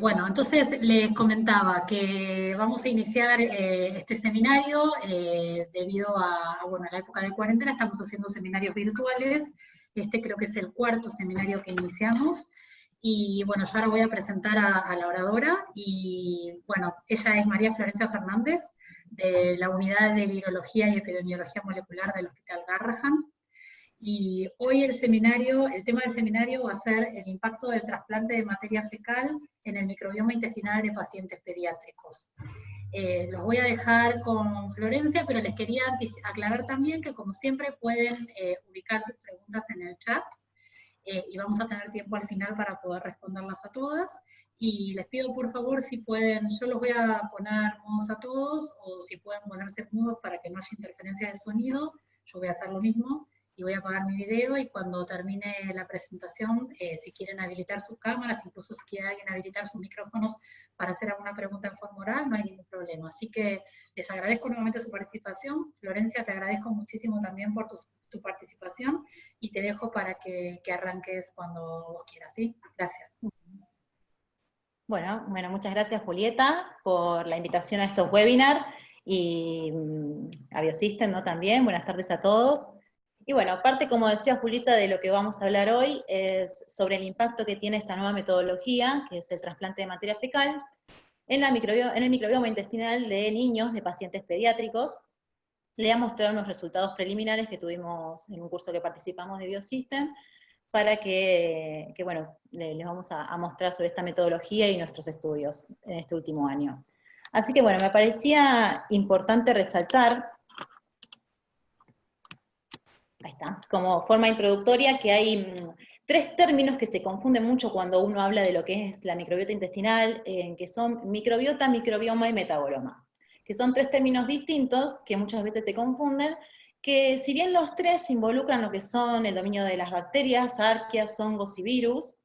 Bueno, entonces les comentaba que vamos a iniciar este seminario debido bueno, a la época de cuarentena, estamos haciendo seminarios virtuales. Este creo que es el cuarto seminario que iniciamos. Y bueno, yo ahora voy a presentar a la oradora, y bueno, ella es María Florencia Fernández, de la Unidad de Virología y Epidemiología Molecular del Hospital Garrahan. Y hoy el tema del seminario va a ser el impacto del trasplante de materia fecal en el microbioma intestinal de pacientes pediátricos. Los voy a dejar con Florencia, pero les quería aclarar también que, como siempre, pueden ubicar sus preguntas en el chat, y vamos a tener tiempo al final para poder responderlas a todas. Y les pido, por favor, si pueden, yo los voy a poner mudos a todos, o si pueden ponerse mudos para que no haya interferencia de sonido. Yo voy a hacer lo mismo, y voy a apagar mi video, y cuando termine la presentación, si quieren habilitar sus cámaras, incluso si quiere alguien habilitar sus micrófonos para hacer alguna pregunta en forma oral, no hay ningún problema. Así que les agradezco nuevamente su participación. Florencia, te agradezco muchísimo también por tu participación, y te dejo para que arranques cuando vos quieras, ¿sí? Gracias. Bueno, muchas gracias, Julieta, por la invitación a estos webinars, y a Biosystem, ¿no? También, buenas tardes a todos. Y bueno, aparte, como decía Julieta, de lo que vamos a hablar hoy es sobre el impacto que tiene esta nueva metodología, que es el trasplante de materia fecal, en el microbioma intestinal de niños, de pacientes pediátricos. Le voy a mostrar unos resultados preliminares que tuvimos en un curso que participamos de Biosystem, para que bueno, les vamos a mostrar sobre esta metodología y nuestros estudios en este último año. Así que bueno, me parecía importante resaltar, ahí está, como forma introductoria, que hay tres términos que se confunden mucho cuando uno habla de lo que es la microbiota intestinal, que son microbiota, microbioma y metaboloma, que son tres términos distintos que muchas veces se confunden, que si bien los tres involucran lo que son el dominio de las bacterias, arqueas, hongos y virus,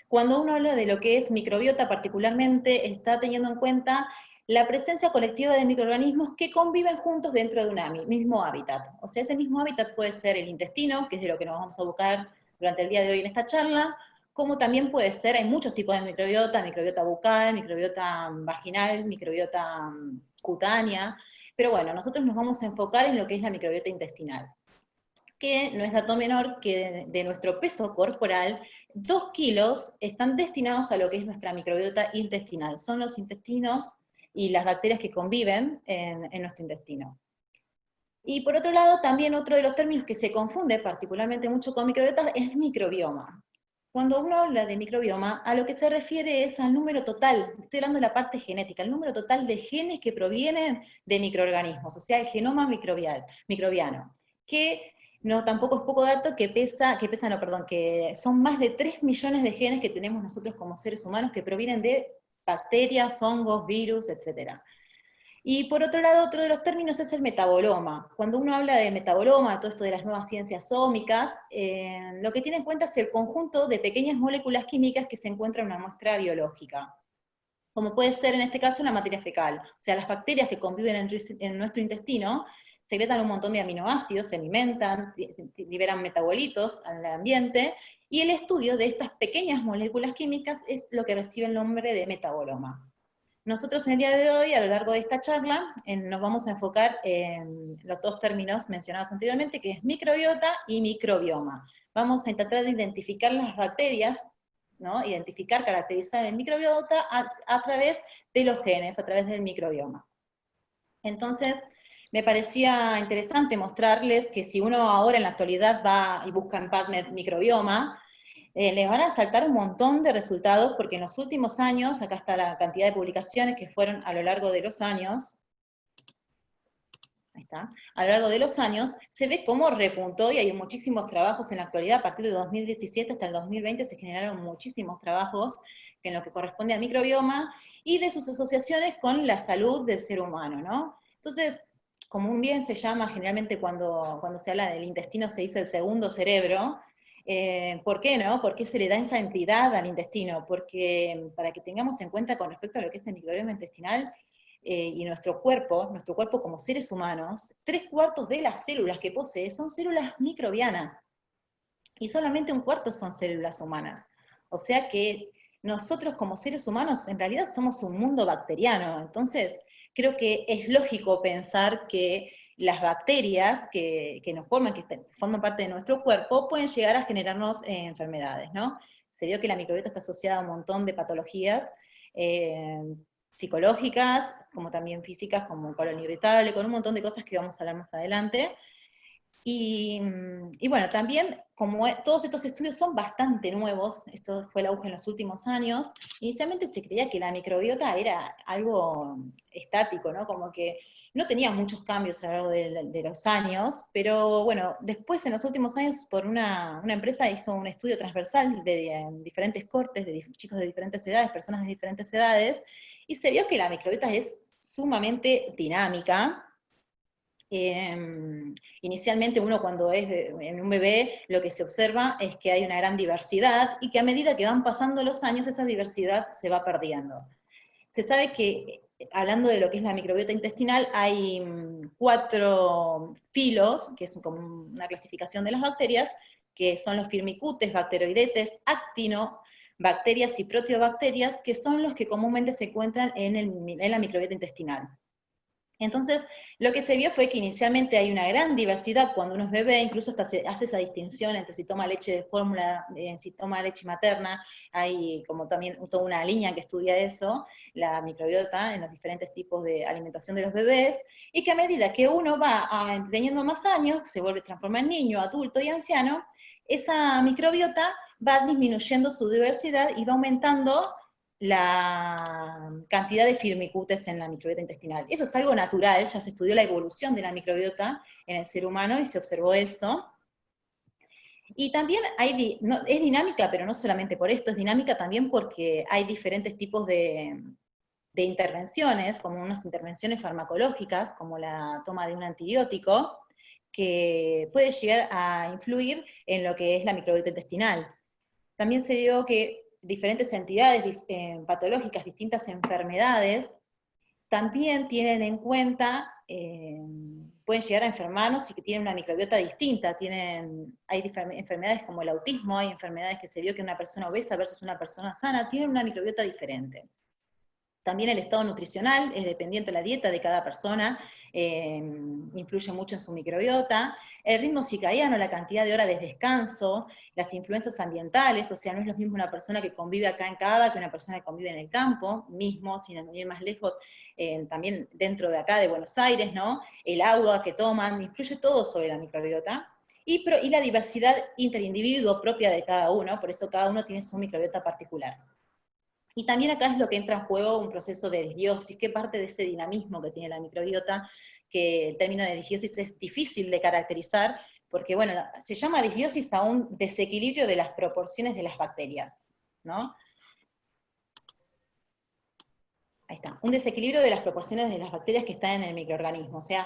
cuando uno habla de lo que es microbiota particularmente, está teniendo en cuenta la presencia colectiva de microorganismos que conviven juntos dentro de un mismo hábitat. O sea, ese mismo hábitat puede ser el intestino, que es de lo que nos vamos a buscar durante el día de hoy en esta charla, como también puede ser, hay muchos tipos de microbiota bucal, microbiota vaginal, microbiota cutánea, pero bueno, nosotros nos vamos a enfocar en lo que es la microbiota intestinal, que no es dato menor que de nuestro peso corporal, 2 kilos están destinados a lo que es nuestra microbiota intestinal. Son los intestinos y las bacterias que conviven en nuestro intestino. Y por otro lado, también otro de los términos que se confunde particularmente mucho con microbiota es microbioma. Cuando uno habla de microbioma, a lo que se refiere es al número total, estoy hablando de la parte genética, el número total de genes que provienen de microorganismos, o sea, el genoma microbiano, que no, tampoco es poco dato, que son más de 3 millones de genes que tenemos nosotros como seres humanos que provienen de bacterias, hongos, virus, etc. Y por otro lado, otro de los términos es el metaboloma. Cuando uno habla de metaboloma, todo esto de las nuevas ciencias ómicas, lo que tiene en cuenta es el conjunto de pequeñas moléculas químicas que se encuentran en una muestra biológica, como puede ser en este caso la materia fecal. O sea, las bacterias que conviven en nuestro intestino secretan un montón de aminoácidos, se alimentan, liberan metabolitos al ambiente, y el estudio de estas pequeñas moléculas químicas es lo que recibe el nombre de metaboloma. Nosotros en el día de hoy, a lo largo de esta charla, nos vamos a enfocar en los dos términos mencionados anteriormente, que es microbiota y microbioma. Vamos a tratar de identificar las bacterias, ¿no? Identificar, caracterizar el microbiota a través de los genes, a través del microbioma. Entonces, me parecía interesante mostrarles que si uno ahora en la actualidad va y busca en PubMed microbioma, les van a saltar un montón de resultados, porque en los últimos años, acá está la cantidad de publicaciones que fueron a lo largo de los años, ahí está, a lo largo de los años, se ve cómo repuntó, y hay muchísimos trabajos en la actualidad, a partir de 2017 hasta el 2020 se generaron muchísimos trabajos en lo que corresponde al microbioma, y de sus asociaciones con la salud del ser humano, ¿no? Entonces, como un bien se llama, generalmente cuando se habla del intestino se dice el segundo cerebro. ¿Por qué no? ¿Por qué se le da esa entidad al intestino? Porque, para que tengamos en cuenta con respecto a lo que es el microbioma intestinal, y nuestro cuerpo como seres humanos, 3/4 de las células que posee son células microbianas, y solamente 1/4 son células humanas. O sea que nosotros como seres humanos en realidad somos un mundo bacteriano, entonces creo que es lógico pensar que las bacterias que nos forman, forman parte de nuestro cuerpo, pueden llegar a generarnos enfermedades, ¿no? Se vio que la microbiota está asociada a un montón de patologías eh, psicológicas, como también físicas, como colon irritable, con un montón de cosas que vamos a hablar más adelante. Y bueno, también, como todos estos estudios son bastante nuevos, esto fue el auge en los últimos años, inicialmente se creía que la microbiota era algo estático, ¿no? Como que no tenía muchos cambios a lo largo de los años, pero bueno, después en los últimos años por una empresa hizo un estudio transversal de diferentes cortes, de chicos de diferentes edades, personas de diferentes edades, y se vio que la microbiota es sumamente dinámica. Inicialmente uno cuando es en un bebé lo que se observa es que hay una gran diversidad y que a medida que van pasando los años esa diversidad se va perdiendo. Se sabe que, hablando de lo que es la microbiota intestinal, hay 4 filos, que es como una clasificación de las bacterias, que son los firmicutes, bacteroidetes, actinobacterias y proteobacterias, que son los que comúnmente se encuentran en la microbiota intestinal. Entonces, lo que se vio fue que inicialmente hay una gran diversidad cuando uno es bebé, incluso hasta se hace esa distinción entre si toma leche de fórmula, si toma leche materna, hay como también toda una línea que estudia eso, la microbiota en los diferentes tipos de alimentación de los bebés, y que a medida que uno va teniendo más años, se vuelve a transformar en niño, adulto y anciano, esa microbiota va disminuyendo su diversidad y va aumentando la cantidad de firmicutes en la microbiota intestinal. Eso es algo natural, ya se estudió la evolución de la microbiota en el ser humano y se observó eso. Y también es dinámica, pero no solamente por esto, es dinámica también porque hay diferentes tipos de intervenciones, como unas intervenciones farmacológicas, como la toma de un antibiótico, que puede llegar a influir en lo que es la microbiota intestinal. También se dio que diferentes entidades patológicas, distintas enfermedades, también tienen en cuenta, pueden llegar a enfermarnos y que tienen una microbiota distinta. Hay enfermedades como el autismo, hay enfermedades que se vio que una persona obesa versus una persona sana tienen una microbiota diferente. También el estado nutricional es dependiente de la dieta de cada persona, influye mucho en su microbiota. El ritmo circadiano, la cantidad de horas de descanso, las influencias ambientales, o sea, no es lo mismo una persona que convive acá en Cava que una persona que convive en el campo, mismo, sin ir más lejos, también dentro de acá de Buenos Aires, ¿no? El agua que toman, influye todo sobre la microbiota. Y la diversidad interindividuo propia de cada uno, por eso cada uno tiene su microbiota particular. Y también acá es lo que entra en juego un proceso de disbiosis, que parte de ese dinamismo que tiene la microbiota, que el término de disbiosis es difícil de caracterizar, porque bueno, se llama disbiosis a un desequilibrio de las proporciones de las bacterias, ¿no? Ahí está, un desequilibrio de las proporciones de las bacterias que están en el microorganismo, o sea,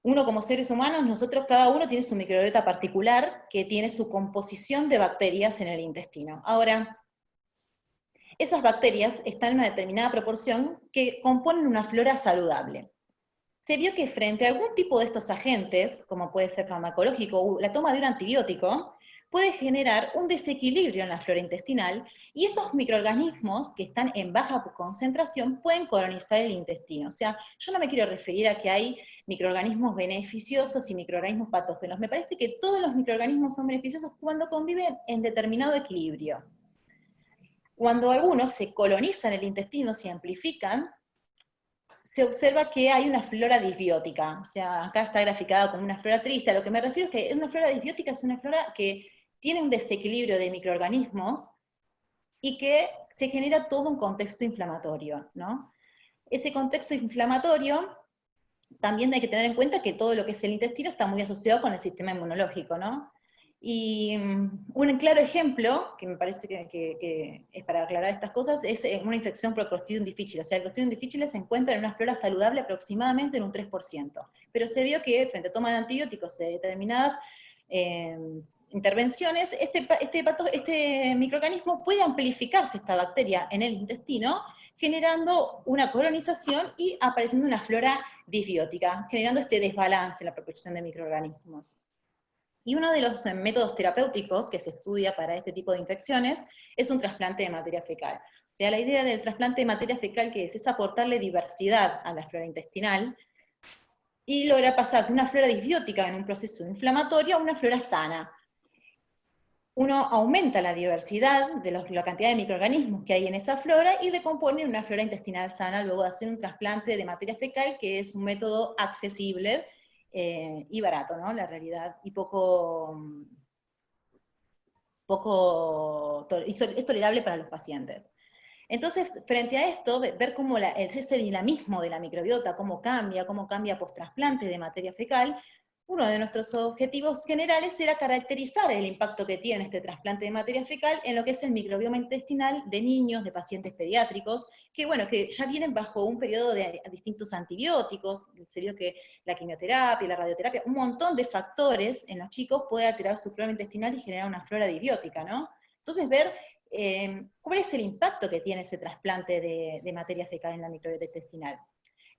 uno como seres humanos, nosotros cada uno tiene su microbiota particular, que tiene su composición de bacterias en el intestino. Ahora, esas bacterias están en una determinada proporción que componen una flora saludable. Se vio que frente a algún tipo de estos agentes, como puede ser farmacológico o la toma de un antibiótico, puede generar un desequilibrio en la flora intestinal y esos microorganismos que están en baja concentración pueden colonizar el intestino. O sea, yo no me quiero referir a que hay microorganismos beneficiosos y microorganismos patógenos. Me parece que todos los microorganismos son beneficiosos cuando conviven en determinado equilibrio. Cuando algunos se colonizan el intestino, se amplifican, se observa que hay una flora disbiótica. O sea, acá está graficada como una flora triste. A lo que me refiero es que una flora disbiótica es una flora que tiene un desequilibrio de microorganismos y que se genera todo un contexto inflamatorio, ¿no? Ese contexto inflamatorio también hay que tener en cuenta que todo lo que es el intestino está muy asociado con el sistema inmunológico, ¿no? Y un claro ejemplo, que me parece que es para aclarar estas cosas, es una infección por Clostridium difficile. O sea, el Clostridium difficile se encuentra en una flora saludable aproximadamente en un 3%. Pero se vio que frente a toma de antibióticos de determinadas intervenciones, este microorganismo puede amplificarse esta bacteria en el intestino, generando una colonización y apareciendo una flora disbiótica, generando este desbalance en la proporción de microorganismos. Y uno de los métodos terapéuticos que se estudia para este tipo de infecciones es un trasplante de materia fecal. O sea, la idea del trasplante de materia fecal que es aportarle diversidad a la flora intestinal y lograr pasar de una flora disbiótica en un proceso inflamatorio a una flora sana. Uno aumenta la diversidad de la cantidad de microorganismos que hay en esa flora y recompone una flora intestinal sana luego de hacer un trasplante de materia fecal, que es un método accesible y barato, ¿no? La realidad, y es tolerable para los pacientes. Entonces, frente a esto, ver cómo ese dinamismo de la microbiota, cómo cambia post-trasplante de materia fecal, uno de nuestros objetivos generales era caracterizar el impacto que tiene este trasplante de materia fecal en lo que es el microbioma intestinal de niños, de pacientes pediátricos, que bueno, que ya vienen bajo un periodo de distintos antibióticos, se vio que la quimioterapia, la radioterapia, un montón de factores en los chicos puede alterar su flora intestinal y generar una flora disbiótica, ¿no? Entonces ver cuál es el impacto que tiene ese trasplante de materia fecal en la microbiota intestinal.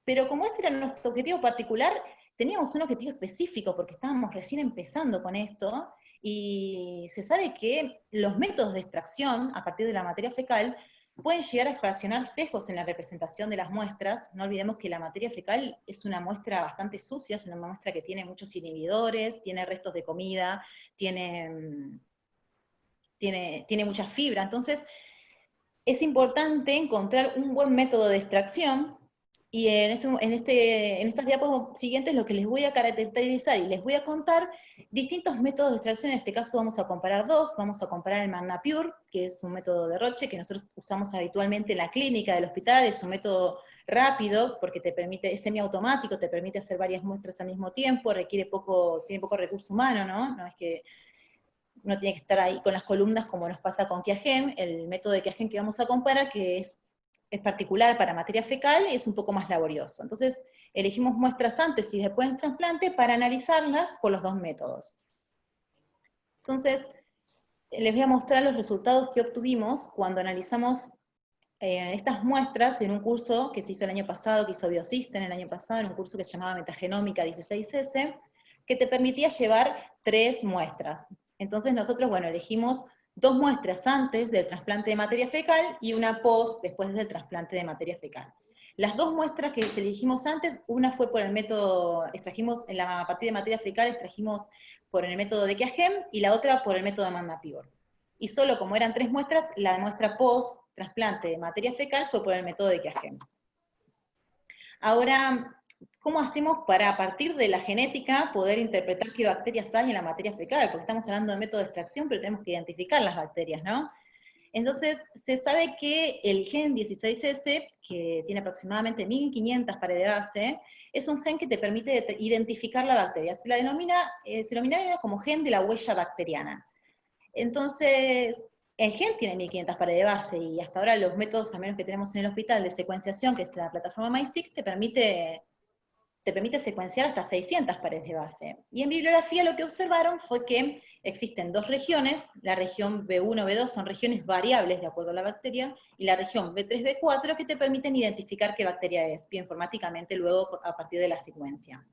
Pero como ese era nuestro objetivo particular, teníamos un objetivo específico porque estábamos recién empezando con esto, y se sabe que los métodos de extracción a partir de la materia fecal pueden llegar a ocasionar sesgos en la representación de las muestras. No olvidemos que la materia fecal es una muestra bastante sucia, es una muestra que tiene muchos inhibidores, tiene restos de comida, tiene mucha fibra, entonces es importante encontrar un buen método de extracción, y en estas diapositivas siguientes lo que les voy a caracterizar y les voy a contar distintos métodos de extracción. En este caso vamos a comparar dos, vamos a comparar el MagnaPure, que es un método de Roche que nosotros usamos habitualmente en la clínica del hospital, es un método rápido, porque es semiautomático, te permite hacer varias muestras al mismo tiempo, tiene poco recurso humano, ¿no? No es que uno tiene que estar ahí con las columnas como nos pasa con Qiagen. El método de Qiagen que vamos a comparar, que es particular para materia fecal, es un poco más laborioso. Entonces, elegimos muestras antes y después del trasplante para analizarlas por los dos métodos. Entonces, les voy a mostrar los resultados que obtuvimos cuando analizamos estas muestras en un curso que se hizo el año pasado, que hizo Biosystem el año pasado, en un curso que se llamaba Metagenómica 16S, que te permitía llevar 3 muestras. Entonces nosotros, bueno, elegimos 2 muestras antes del trasplante de materia fecal y una post después del trasplante de materia fecal. Las 2 muestras que elegimos antes, una fue por el método, a partir de materia fecal extrajimos por el método de Qiagen, y la otra por el método de MagnaPure. Y solo como eran 3 muestras, la muestra post-trasplante de materia fecal fue por el método de Qiagen. Ahora, ¿cómo hacemos para, a partir de la genética, poder interpretar qué bacterias hay en la materia fecal? Porque estamos hablando de método de extracción, pero tenemos que identificar las bacterias, ¿no? Entonces, se sabe que el gen 16S, que tiene aproximadamente 1500 pares de base, es un gen que te permite identificar la bacteria. Se denomina como gen de la huella bacteriana. Entonces, el gen tiene 1500 pares de base, y hasta ahora los métodos, al menos que tenemos en el hospital, de secuenciación, que es la plataforma MySeq, te permite secuenciar hasta 600 pares de base. Y en bibliografía lo que observaron fue que existen 2 regiones, la región B1, B2 son regiones variables de acuerdo a la bacteria, y la región B3, B4 que te permiten identificar qué bacteria es, bioinformáticamente luego a partir de la secuencia.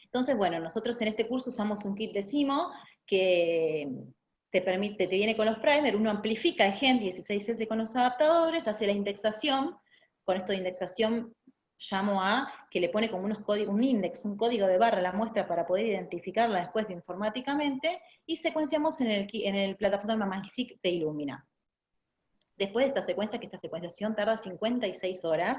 Entonces, bueno, nosotros en este curso usamos un kit de Simo que te viene con los primers, uno amplifica el gen 16S con los adaptadores, hace la indexación. Con esto de indexación llamo a que le pone como un index, un código de barra a la muestra para poder identificarla después bioinformáticamente, y secuenciamos en el plataforma MySeq de Illumina. Después de esta secuencia, que esta secuenciación tarda 56 horas,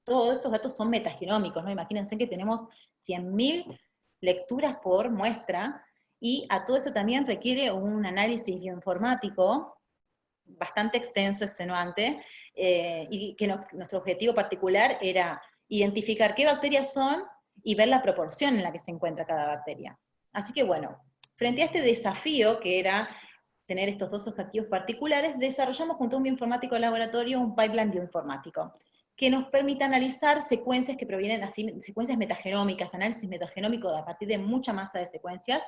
todos estos datos son metagenómicos, ¿no? Imagínense que tenemos 100.000 lecturas por muestra, y a todo esto también requiere un análisis bioinformático bastante extenso, extenuante, y que nuestro objetivo particular era identificar qué bacterias son y ver la proporción en la que se encuentra cada bacteria. Así que bueno, frente a este desafío que era tener estos 2 objetivos particulares, desarrollamos junto a un bioinformático de laboratorio un pipeline bioinformático que nos permite analizar secuencias que provienen secuencias metagenómicas, análisis metagenómico a partir de mucha masa de secuencias.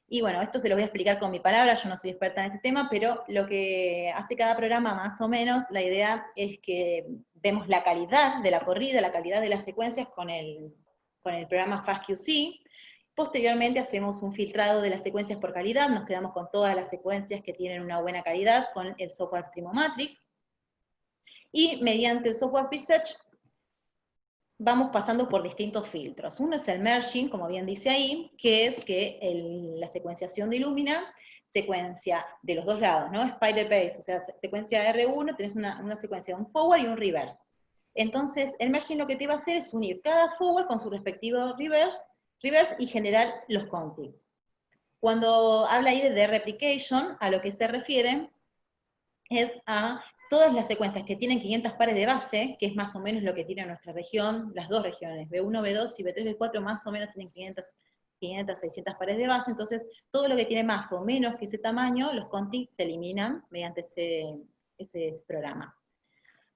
Y bueno, esto se lo voy a explicar con mi palabra, yo no soy experta en este tema, pero lo que hace cada programa más o menos, la idea es que vemos la calidad de la corrida, la calidad de las secuencias con el programa FastQC, Posteriormente hacemos un filtrado de las secuencias por calidad, nos quedamos con todas las secuencias que tienen una buena calidad con el software Primomatrix, y mediante el software Research vamos pasando por distintos filtros. Uno es el merging, como bien dice ahí, que es que la secuenciación de Illumina secuencia de los dos lados, ¿no? Spider base, o sea, secuencia R1, tenés una secuencia de un forward y un reverse. Entonces, el merging lo que te va a hacer es unir cada forward con su respectivo reverse y generar los contigs. Cuando habla ahí de replication, a lo que se refiere es a todas las secuencias que tienen 500 pares de base, que es más o menos lo que tiene nuestra región, las dos regiones, B1, B2 y B3, B4, más o menos tienen 500, 600 pares de base, entonces todo lo que tiene más o menos que ese tamaño, los contigs se eliminan mediante ese programa.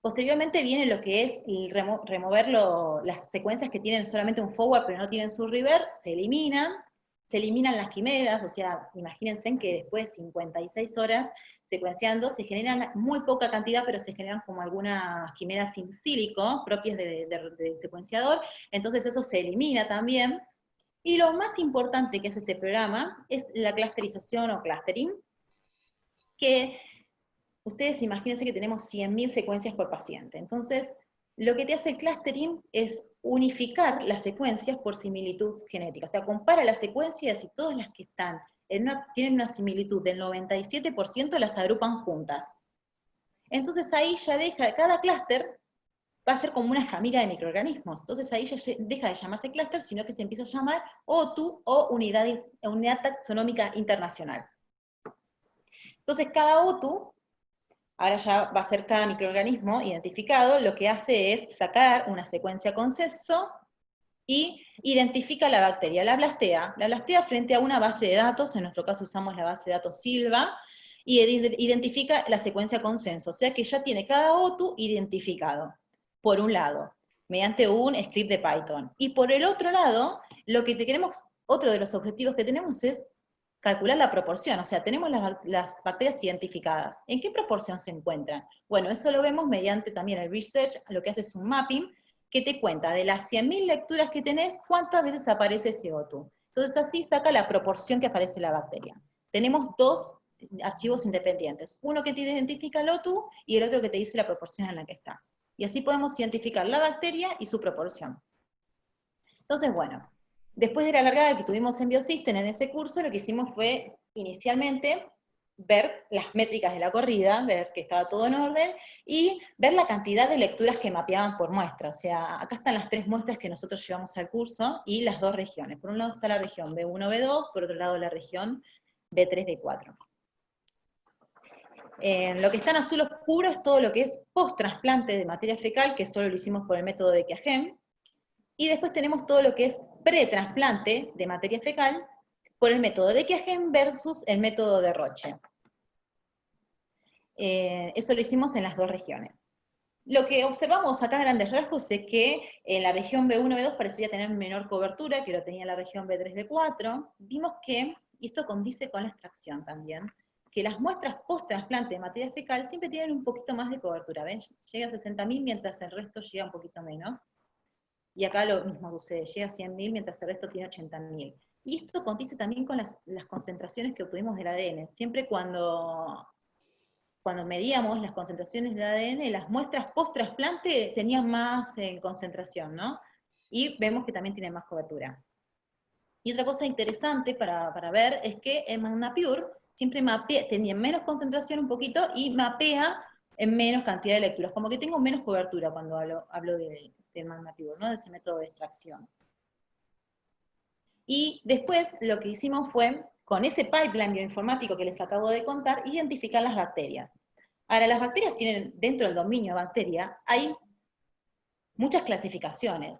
Posteriormente viene lo que es el remover las secuencias que tienen solamente un forward pero no tienen su reverse, se eliminan las quimeras, o sea, imagínense que después de 56 horas secuenciando, se generan muy poca cantidad, pero se generan como algunas quimeras sin sílico, propias del secuenciador, entonces eso se elimina también. Y lo más importante que es este programa es la clusterización o clustering, que ustedes imagínense que tenemos 100.000 secuencias por paciente. Entonces, lo que te hace el clustering es unificar las secuencias por similitud genética. O sea, compara las secuencias y todas las que están tienen una similitud del 97%, las agrupan juntas. Entonces ahí ya cada clúster va a ser como una familia de microorganismos. Entonces ahí ya deja de llamarse clúster, sino que se empieza a llamar OTU o Unidad Taxonómica Internacional. Entonces cada OTU, ahora ya va a ser cada microorganismo identificado, lo que hace es sacar una secuencia consenso y identifica la bacteria, la blastea frente a una base de datos, en nuestro caso usamos la base de datos Silva, y identifica la secuencia consenso, o sea que ya tiene cada OTU identificado, por un lado, mediante un script de Python. Y por el otro lado, otro de los objetivos que tenemos es calcular la proporción, o sea, tenemos las bacterias identificadas. ¿En qué proporción se encuentran? Bueno, eso lo vemos mediante también el research, lo que hace es un mapping, que te cuenta de las 100.000 lecturas que tenés, cuántas veces aparece ese OTU. Entonces así saca la proporción que aparece la bacteria. Tenemos dos archivos independientes, uno que te identifica el OTU y el otro que te dice la proporción en la que está. Y así podemos identificar la bacteria y su proporción. Entonces, bueno, después de la largada que tuvimos en Biosystem en ese curso, lo que hicimos fue, inicialmente, ver las métricas de la corrida, ver que estaba todo en orden, y ver la cantidad de lecturas que mapeaban por muestra. O sea, acá están las 3 muestras que nosotros llevamos al curso, y las 2 regiones. Por un lado está la región B1, B2, por otro lado la región B3, B4. Lo que está en azul oscuro es todo lo que es post-trasplante de materia fecal, que solo lo hicimos por el método de Keagen, y después tenemos todo lo que es pre-trasplante de materia fecal, por el método de Keagen versus el método de Roche. Eso lo hicimos en las 2 regiones. Lo que observamos acá a grandes rasgos es que en la región B1, B2 parecía tener menor cobertura que lo tenía la región B3, B4. Vimos que, y esto condice con la extracción también, que las muestras post-trasplante de materia fecal siempre tienen un poquito más de cobertura. ¿Ven? Llega a 60.000 mientras el resto llega un poquito menos. Y acá lo mismo sucede, llega a 100.000 mientras el resto tiene 80.000. Y esto condice también con las concentraciones que obtuvimos del ADN. Siempre cuando medíamos las concentraciones del ADN, las muestras post-trasplante tenían más concentración, ¿no? Y vemos que también tienen más cobertura. Y otra cosa interesante para ver es que el MagnaPure siempre tenía menos concentración un poquito y mapea en menos cantidad de lecturas. Como que tengo menos cobertura cuando hablo del MagnaPure, ¿no? De ese método de extracción. Y después lo que hicimos fue, con ese pipeline bioinformático que les acabo de contar, identificar las bacterias. Ahora, las bacterias tienen, dentro del dominio bacteria, hay muchas clasificaciones.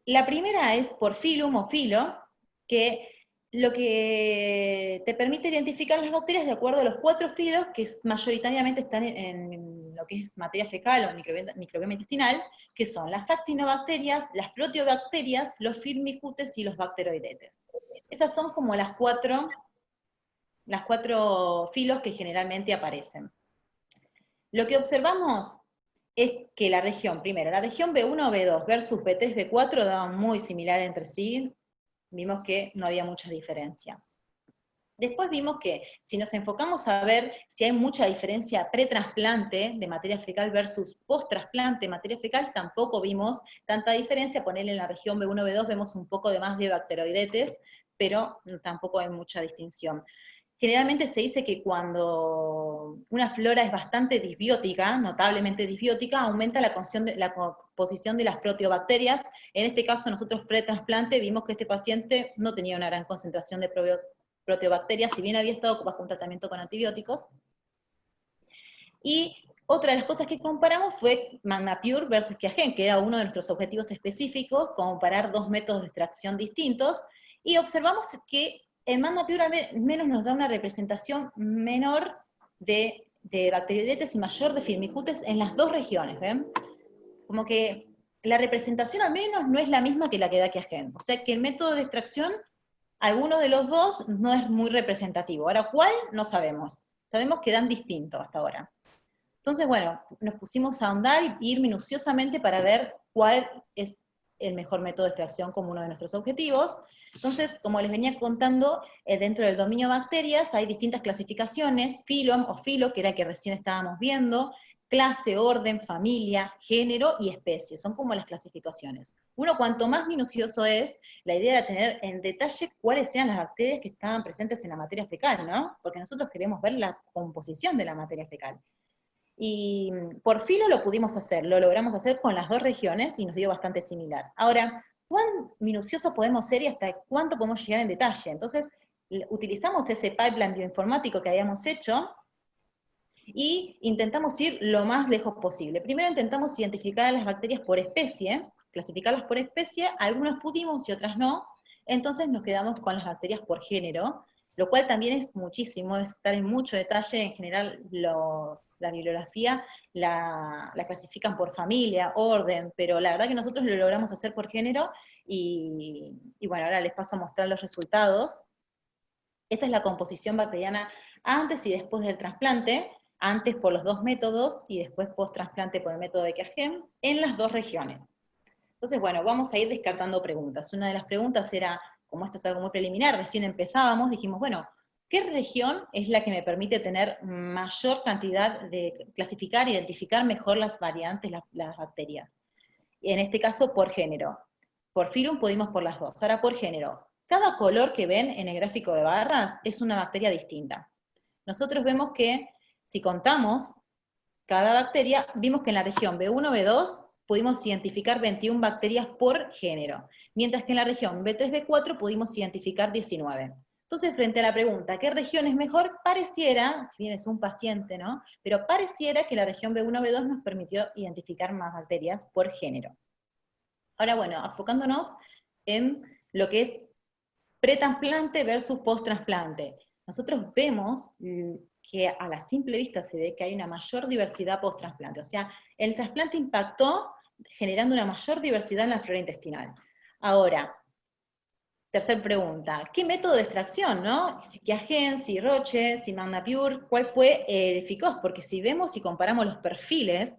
La primera es por filum o filo, que lo que te permite identificar las bacterias de acuerdo a los 4 filos que mayoritariamente están en lo que es materia fecal o microbioma intestinal, que son las actinobacterias, las proteobacterias, los firmicutes y los bacteroidetes. Esas son como las cuatro filos que generalmente aparecen. Lo que observamos es que la región B1, B2 versus B3, B4 daban muy similar entre sí, vimos que no había mucha diferencia. Después vimos que si nos enfocamos a ver si hay mucha diferencia pretrasplante de materia fecal versus post-trasplante de materia fecal, tampoco vimos tanta diferencia. Ponerle en la región B1, B2 vemos un poco de más de bacteroidetes, pero tampoco hay mucha distinción. Generalmente se dice que cuando una flora es bastante disbiótica, notablemente disbiótica, aumenta la composición de las proteobacterias. En este caso nosotros pretrasplante vimos que este paciente no tenía una gran concentración de proteobacterias, si bien había estado bajo un tratamiento con antibióticos. Y otra de las cosas que comparamos fue MagnaPure versus Qiagen, que era uno de nuestros objetivos específicos, comparar dos métodos de extracción distintos, y observamos que el MagnaPure al menos nos da una representación menor de bacteroidetes y mayor de firmicutes en las dos regiones, ¿ven? Como que la representación al menos no es la misma que la que da Qiagen. O sea que el método de extracción, alguno de los dos no es muy representativo. Ahora, ¿cuál? No sabemos. Sabemos que dan distinto hasta ahora. Entonces, bueno, nos pusimos a ahondar y ir minuciosamente para ver cuál es el mejor método de extracción como uno de nuestros objetivos. Entonces, como les venía contando, dentro del dominio bacterias hay distintas clasificaciones, phylum o filo, que era el que recién estábamos viendo, clase, orden, familia, género y especie, son como las clasificaciones. Uno cuanto más minucioso es, la idea de tener en detalle cuáles eran las bacterias que estaban presentes en la materia fecal, ¿no? Porque nosotros queremos ver la composición de la materia fecal. Y por filo lo pudimos hacer, lo logramos hacer con las dos regiones y nos dio bastante similar. Ahora, ¿cuán minucioso podemos ser y hasta cuánto podemos llegar en detalle? Entonces, utilizamos ese pipeline bioinformático que habíamos hecho y intentamos ir lo más lejos posible. Primero intentamos identificar a las bacterias por especie, clasificarlas por especie, algunas pudimos y otras no, entonces nos quedamos con las bacterias por género, lo cual también es muchísimo, es estar en mucho detalle. En general la bibliografía la clasifican por familia, orden, pero la verdad que nosotros lo logramos hacer por género, y bueno, ahora les paso a mostrar los resultados. Esta es la composición bacteriana antes y después del trasplante, antes por los dos métodos y después post-trasplante por el método de Qiagen, en las dos regiones. Entonces, bueno, vamos a ir descartando preguntas. Una de las preguntas era, como esto es algo muy preliminar, recién empezábamos, dijimos, bueno, ¿qué región es la que me permite tener mayor cantidad de clasificar, identificar mejor las variantes, las bacterias? En este caso, por género. Por phylum pudimos por las dos. Ahora, por género. Cada color que ven en el gráfico de barras es una bacteria distinta. Nosotros vemos que, si contamos cada bacteria, vimos que en la región B1, B2, pudimos identificar 21 bacterias por género, mientras que en la región B3, B4 pudimos identificar 19. Entonces, frente a la pregunta, ¿qué región es mejor? Pareciera, si bien es un paciente, ¿no? Pero pareciera que la región B1, B2 nos permitió identificar más bacterias por género. Ahora, bueno, enfocándonos en lo que es pretrasplante versus post-trasplante. Nosotros vemos que a la simple vista se ve que hay una mayor diversidad post-trasplante. O sea, el trasplante impactó generando una mayor diversidad en la flora intestinal. Ahora, tercera pregunta, ¿qué método de extracción, no? Si Qiagen, si Roche, si MagnaPure, ¿cuál fue eficaz? Porque si vemos y comparamos los perfiles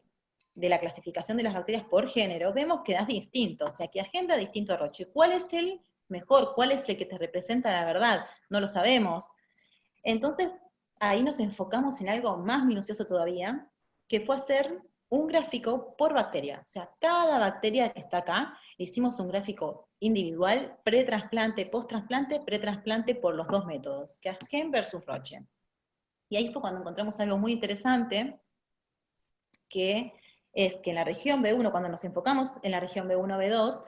de la clasificación de las bacterias por género, vemos que da distinto. O sea, Qiagen da distinto a Roche. ¿Cuál es el mejor? ¿Cuál es el que te representa la verdad? No lo sabemos. Entonces, ahí nos enfocamos en algo más minucioso todavía, que fue hacer un gráfico por bacteria. O sea, cada bacteria que está acá, hicimos un gráfico individual, pre-trasplante, post-trasplante por los dos métodos, Qiagen versus Roche. Y ahí fue cuando encontramos algo muy interesante, que es que en la región B1, cuando nos enfocamos en la región B1, B2,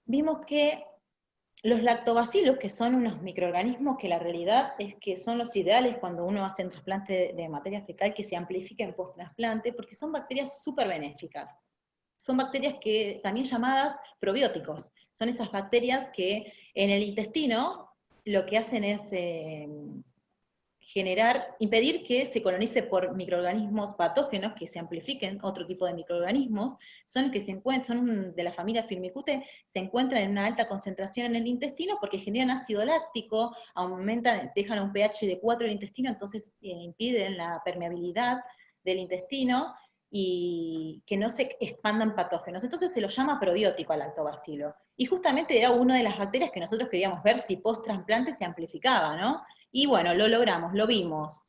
vimos que los lactobacilos, que son unos microorganismos que la realidad es que son los ideales cuando uno hace un trasplante de materia fecal, que se amplifiquen post-trasplante, porque son bacterias súper benéficas. Son bacterias que también llamadas probióticos. Son esas bacterias que en el intestino lo que hacen es impedir que se colonice por microorganismos patógenos, que se amplifiquen otro tipo de microorganismos, son de la familia Firmicutes, se encuentran en una alta concentración en el intestino porque generan ácido láctico, dejan un pH de 4 el intestino, entonces impiden la permeabilidad del intestino, y que no se expandan patógenos. Entonces se lo llama probiótico al lactobacilo. Y justamente era una de las bacterias que nosotros queríamos ver si post-trasplante se amplificaba, ¿no? Y bueno, lo logramos, lo vimos.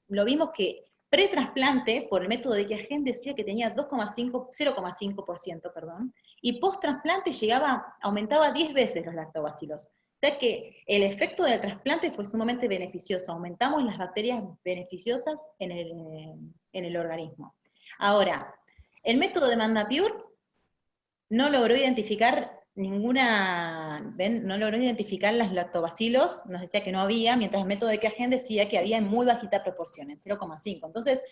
Lo vimos que pre-trasplante, por el método de Quiagen, decía que tenía 0,5%, perdón, y post-trasplante aumentaba 10 veces los lactobacilos. O sea que el efecto del trasplante fue sumamente beneficioso, aumentamos las bacterias beneficiosas en el organismo. Ahora, el método de Mandapure no logró identificar no logró identificar las lactobacilos, nos decía que no había, mientras el método de Quiagen decía que había en muy bajita proporción, en 0,5. Entonces,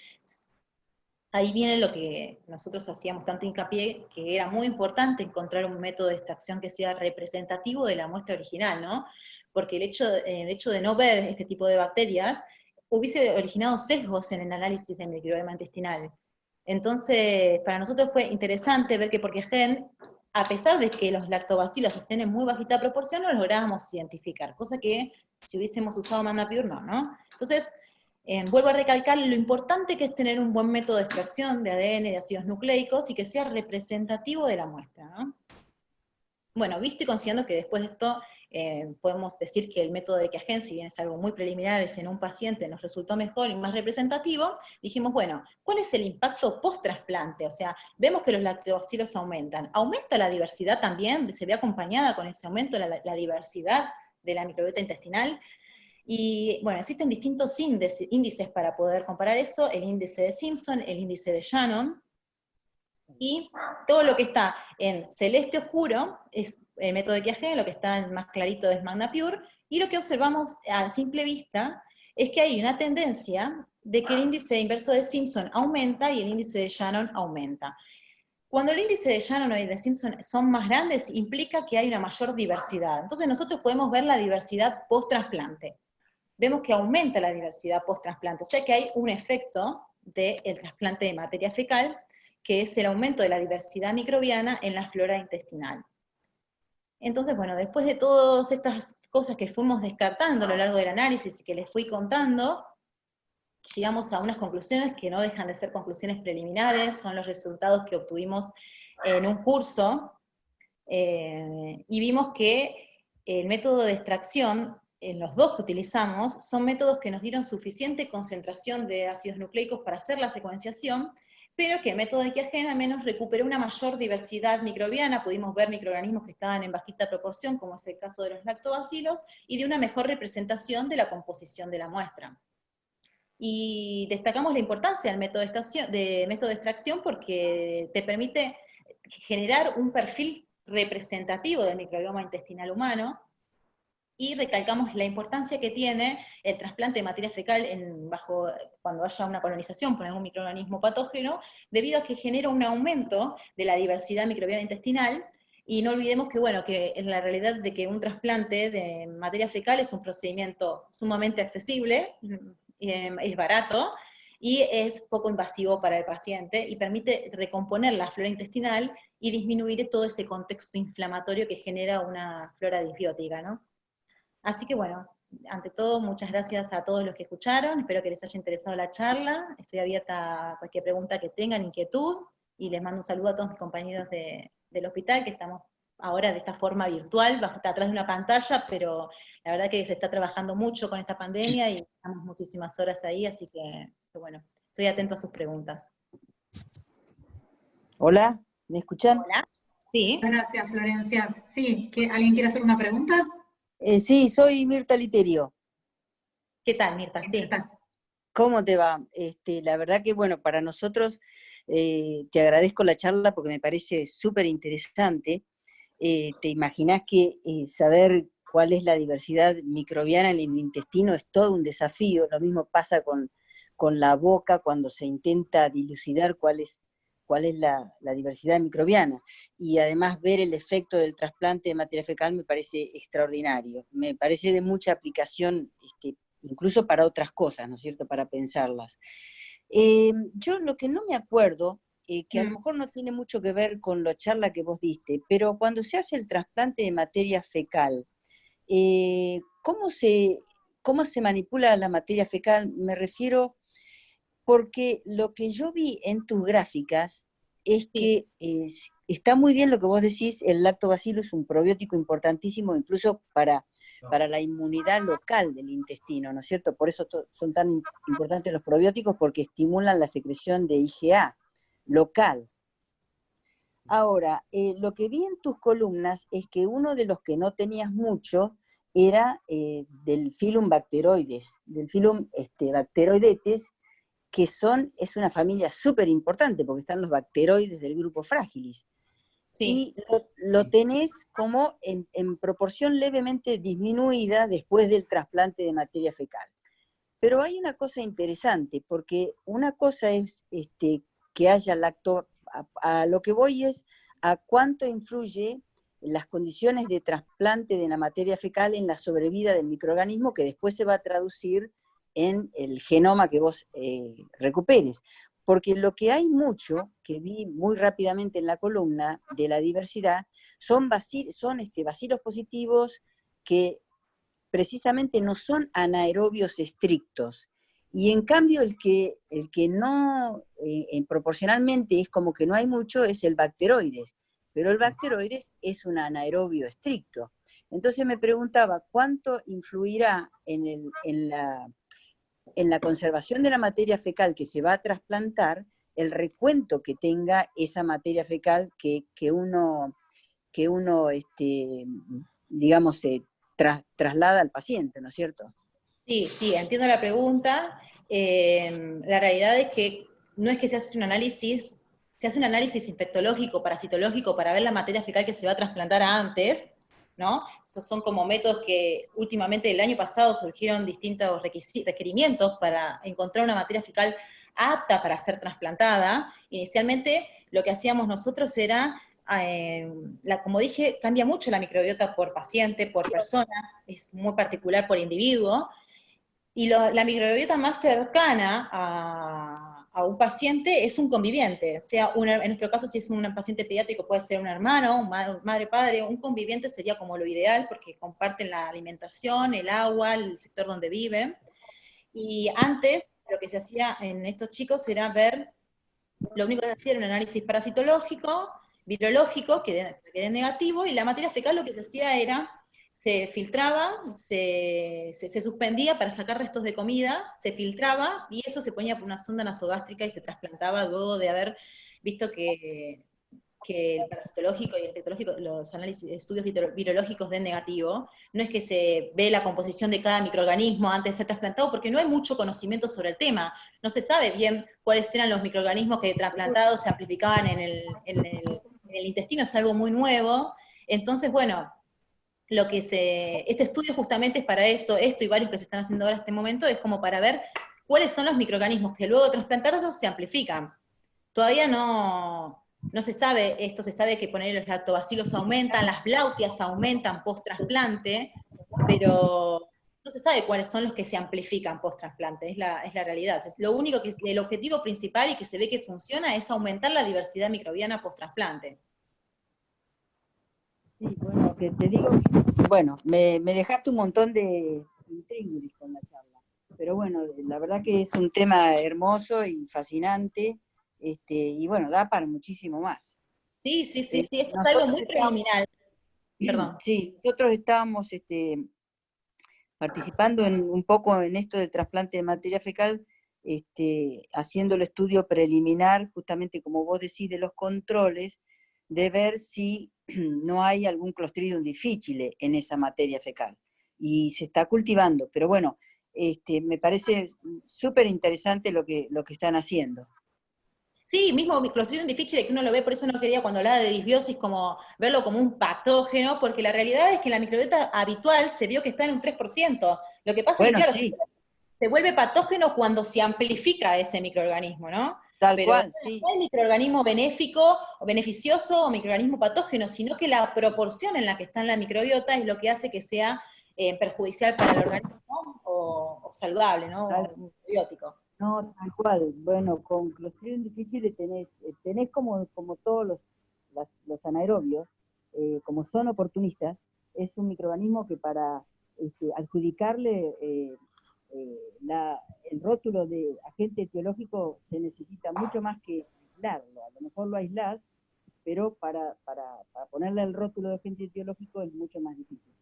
ahí viene lo que nosotros hacíamos tanto hincapié, que era muy importante encontrar un método de extracción que sea representativo de la muestra original, ¿no? Porque el hecho de no ver este tipo de bacterias hubiese originado sesgos en el análisis del microbioma intestinal. Entonces, para nosotros fue interesante ver que por Quiagen, a pesar de que los lactobacilos estén en muy bajita proporción, no los lográbamos identificar, cosa que si hubiésemos usado Mandapure, no. Entonces, vuelvo a recalcar lo importante que es tener un buen método de extracción de ADN, de ácidos nucleicos, y que sea representativo de la muestra, ¿no? Bueno, visto y considerando que después de esto podemos decir que el método de Quiagen, si bien es algo muy preliminar, es en un paciente, nos resultó mejor y más representativo, dijimos, bueno, ¿cuál es el impacto post-trasplante? O sea, vemos que los lactobacilos aumentan. ¿Aumenta la diversidad también? ¿Se ve acompañada con ese aumento la diversidad de la microbiota intestinal? Y bueno, existen distintos índices para poder comparar eso, el índice de Simpson, el índice de Shannon, y todo lo que está en celeste oscuro es el método de Quiagen, lo que está en más clarito es Mandapure, y lo que observamos a simple vista es que hay una tendencia de que el índice inverso de Simpson aumenta y el índice de Shannon aumenta. Cuando el índice de Shannon y de Simpson son más grandes, implica que hay una mayor diversidad. Entonces nosotros podemos ver la diversidad post-trasplante. Vemos que aumenta la diversidad post-trasplante, o sea que hay un efecto del trasplante de materia fecal, que es el aumento de la diversidad microbiana en la flora intestinal. Entonces, bueno, después de todas estas cosas que fuimos descartando a lo largo del análisis y que les fui contando, llegamos a unas conclusiones que no dejan de ser conclusiones preliminares, son los resultados que obtuvimos en un curso, y vimos que el método de extracción, en los dos que utilizamos, son métodos que nos dieron suficiente concentración de ácidos nucleicos para hacer la secuenciación, pero que el método de Quiagen al menos recuperó una mayor diversidad microbiana, pudimos ver microorganismos que estaban en bajita proporción, como es el caso de los lactobacilos, y de una mejor representación de la composición de la muestra. Y destacamos la importancia del método de extracción porque te permite generar un perfil representativo del microbioma intestinal humano, y recalcamos la importancia que tiene el trasplante de materia fecal cuando haya una colonización por algún microorganismo patógeno, debido a que genera un aumento de la diversidad microbiana intestinal, y no olvidemos que, bueno, que en la realidad de que un trasplante de materia fecal es un procedimiento sumamente accesible, es barato, y es poco invasivo para el paciente, y permite recomponer la flora intestinal y disminuir todo este contexto inflamatorio que genera una flora disbiótica, ¿no? Así que bueno, ante todo, muchas gracias a todos los que escucharon, espero que les haya interesado la charla, estoy abierta a cualquier pregunta que tengan, inquietud, y les mando un saludo a todos mis compañeros del hospital, que estamos ahora de esta forma virtual, atrás de una pantalla, pero la verdad que se está trabajando mucho con esta pandemia y estamos muchísimas horas ahí, así que bueno, estoy atento a sus preguntas. Hola, ¿me escuchan? Hola. Sí. Gracias, Florencia. Sí, ¿alguien quiere hacer una pregunta? Sí, soy Mirta Literio. ¿Qué tal, Mirta? Sí. ¿Cómo te va? La verdad que, bueno, para nosotros te agradezco la charla porque me parece súper interesante. Te imaginás que saber cuál es la diversidad microbiana en el intestino es todo un desafío. Lo mismo pasa con la boca cuando se intenta dilucidar cuál es la diversidad microbiana. Y además ver el efecto del trasplante de materia fecal me parece extraordinario. Me parece de mucha aplicación, incluso para otras cosas, ¿no es cierto?, para pensarlas. Yo lo que no me acuerdo, que a lo mejor no tiene mucho que ver con la charla que vos diste, pero cuando se hace el trasplante de materia fecal, ¿cómo se manipula la materia fecal? Me refiero, porque lo que yo vi en tus gráficas es Sí, que está muy bien lo que vos decís, el lactobacillus es un probiótico importantísimo incluso para la inmunidad local del intestino, ¿no es cierto? Por eso son tan importantes los probióticos, porque estimulan la secreción de IgA local. Ahora, lo que vi en tus columnas es que uno de los que no tenías mucho era del Phylum Bacteroides, del Phylum Bacteroidetes, que es una familia súper importante, porque están los bacteroides del grupo Fragilis. sí. Y lo tenés como en proporción levemente disminuida después del trasplante de materia fecal. Pero hay una cosa interesante, porque una cosa es que haya a lo que voy es a cuánto influye las condiciones de trasplante de la materia fecal en la sobrevida del microorganismo, que después se va a traducir en el genoma que vos recuperes. Porque lo que hay mucho, que vi muy rápidamente en la columna de la diversidad, son bacilos positivos que precisamente no son anaerobios estrictos. Y en cambio el que no, proporcionalmente es como que no hay mucho, es el bacteroides. Pero el bacteroides es un anaerobio estricto. Entonces me preguntaba, ¿cuánto influirá en la conservación de la materia fecal que se va a trasplantar el recuento que tenga esa materia fecal que uno digamos, traslada al paciente, ¿no es cierto? Sí, sí, entiendo la pregunta. La realidad es que no es que se hace un análisis, se hace un análisis infectológico, parasitológico, para ver la materia fecal que se va a trasplantar antes, ¿no? Esos son como métodos que últimamente, el año pasado, surgieron distintos requerimientos para encontrar una materia fecal apta para ser trasplantada. Inicialmente, lo que hacíamos nosotros era, como dije, cambia mucho la microbiota por paciente, por persona, es muy particular por individuo, y la microbiota más cercana a un paciente es un conviviente, en nuestro caso si es un paciente pediátrico puede ser un hermano, madre, padre, un conviviente sería como lo ideal porque comparten la alimentación, el agua, el sector donde viven. Y antes lo que se hacía en estos chicos era ver, lo único que se hacía era un análisis parasitológico, virológico, que dé negativo, y la materia fecal lo que se hacía era, se filtraba, se suspendía para sacar restos de comida, se filtraba, y eso se ponía por una sonda nasogástrica y se trasplantaba luego de haber visto que el parasitológico y el infectológico, los análisis, estudios virológicos den negativo. No es que se ve la composición de cada microorganismo antes de ser trasplantado, porque no hay mucho conocimiento sobre el tema. No se sabe bien cuáles eran los microorganismos que trasplantados se amplificaban en el intestino, es algo muy nuevo. Entonces, bueno, este estudio justamente es para eso, esto y varios que se están haciendo ahora en este momento, es como para ver cuáles son los microorganismos que luego de trasplantados se amplifican. Todavía no se sabe esto, se sabe que poner los lactobacilos aumentan, las blautias aumentan post-trasplante, pero no se sabe cuáles son los que se amplifican post-trasplante, es la realidad. Lo único que el objetivo principal y que se ve que funciona es aumentar la diversidad microbiana post-trasplante. Sí, bueno, que te digo, bueno, me dejaste un montón de intríngulis con la charla, pero bueno, la verdad que es un tema hermoso y fascinante, y bueno, da para muchísimo más. Sí, sí, sí, sí, esto es algo Nosotros muy preliminar. Perdón. sí, nosotros estábamos participando un poco en esto del trasplante de materia fecal, haciendo el estudio preliminar, justamente como vos decís, de los controles, de ver si no hay algún Clostridium difficile en esa materia fecal. Y se está cultivando, pero bueno, me parece súper interesante lo que están haciendo. Sí, mismo Clostridium difficile, que uno lo ve, por eso no quería cuando hablaba de disbiosis como verlo como un patógeno, porque la realidad es que la microbiota habitual se vio que está en un 3%. Lo que pasa es que, Bueno, claro, sí, se vuelve patógeno cuando se amplifica ese microorganismo, ¿no? tal Pero cual, no sí. hay microorganismo benéfico o beneficioso o microorganismo patógeno, sino que la proporción en la que está en la microbiota es lo que hace que sea perjudicial para el organismo o saludable, ¿no? Tal O biótico. No, tal cual. Bueno, con Clostridium difficile tenés como todos los anaerobios, como son oportunistas, es un microorganismo que para adjudicarle el rótulo de agente etiológico se necesita mucho más que aislarlo. A lo mejor lo aislás, pero para ponerle el rótulo de agente etiológico es mucho más difícil.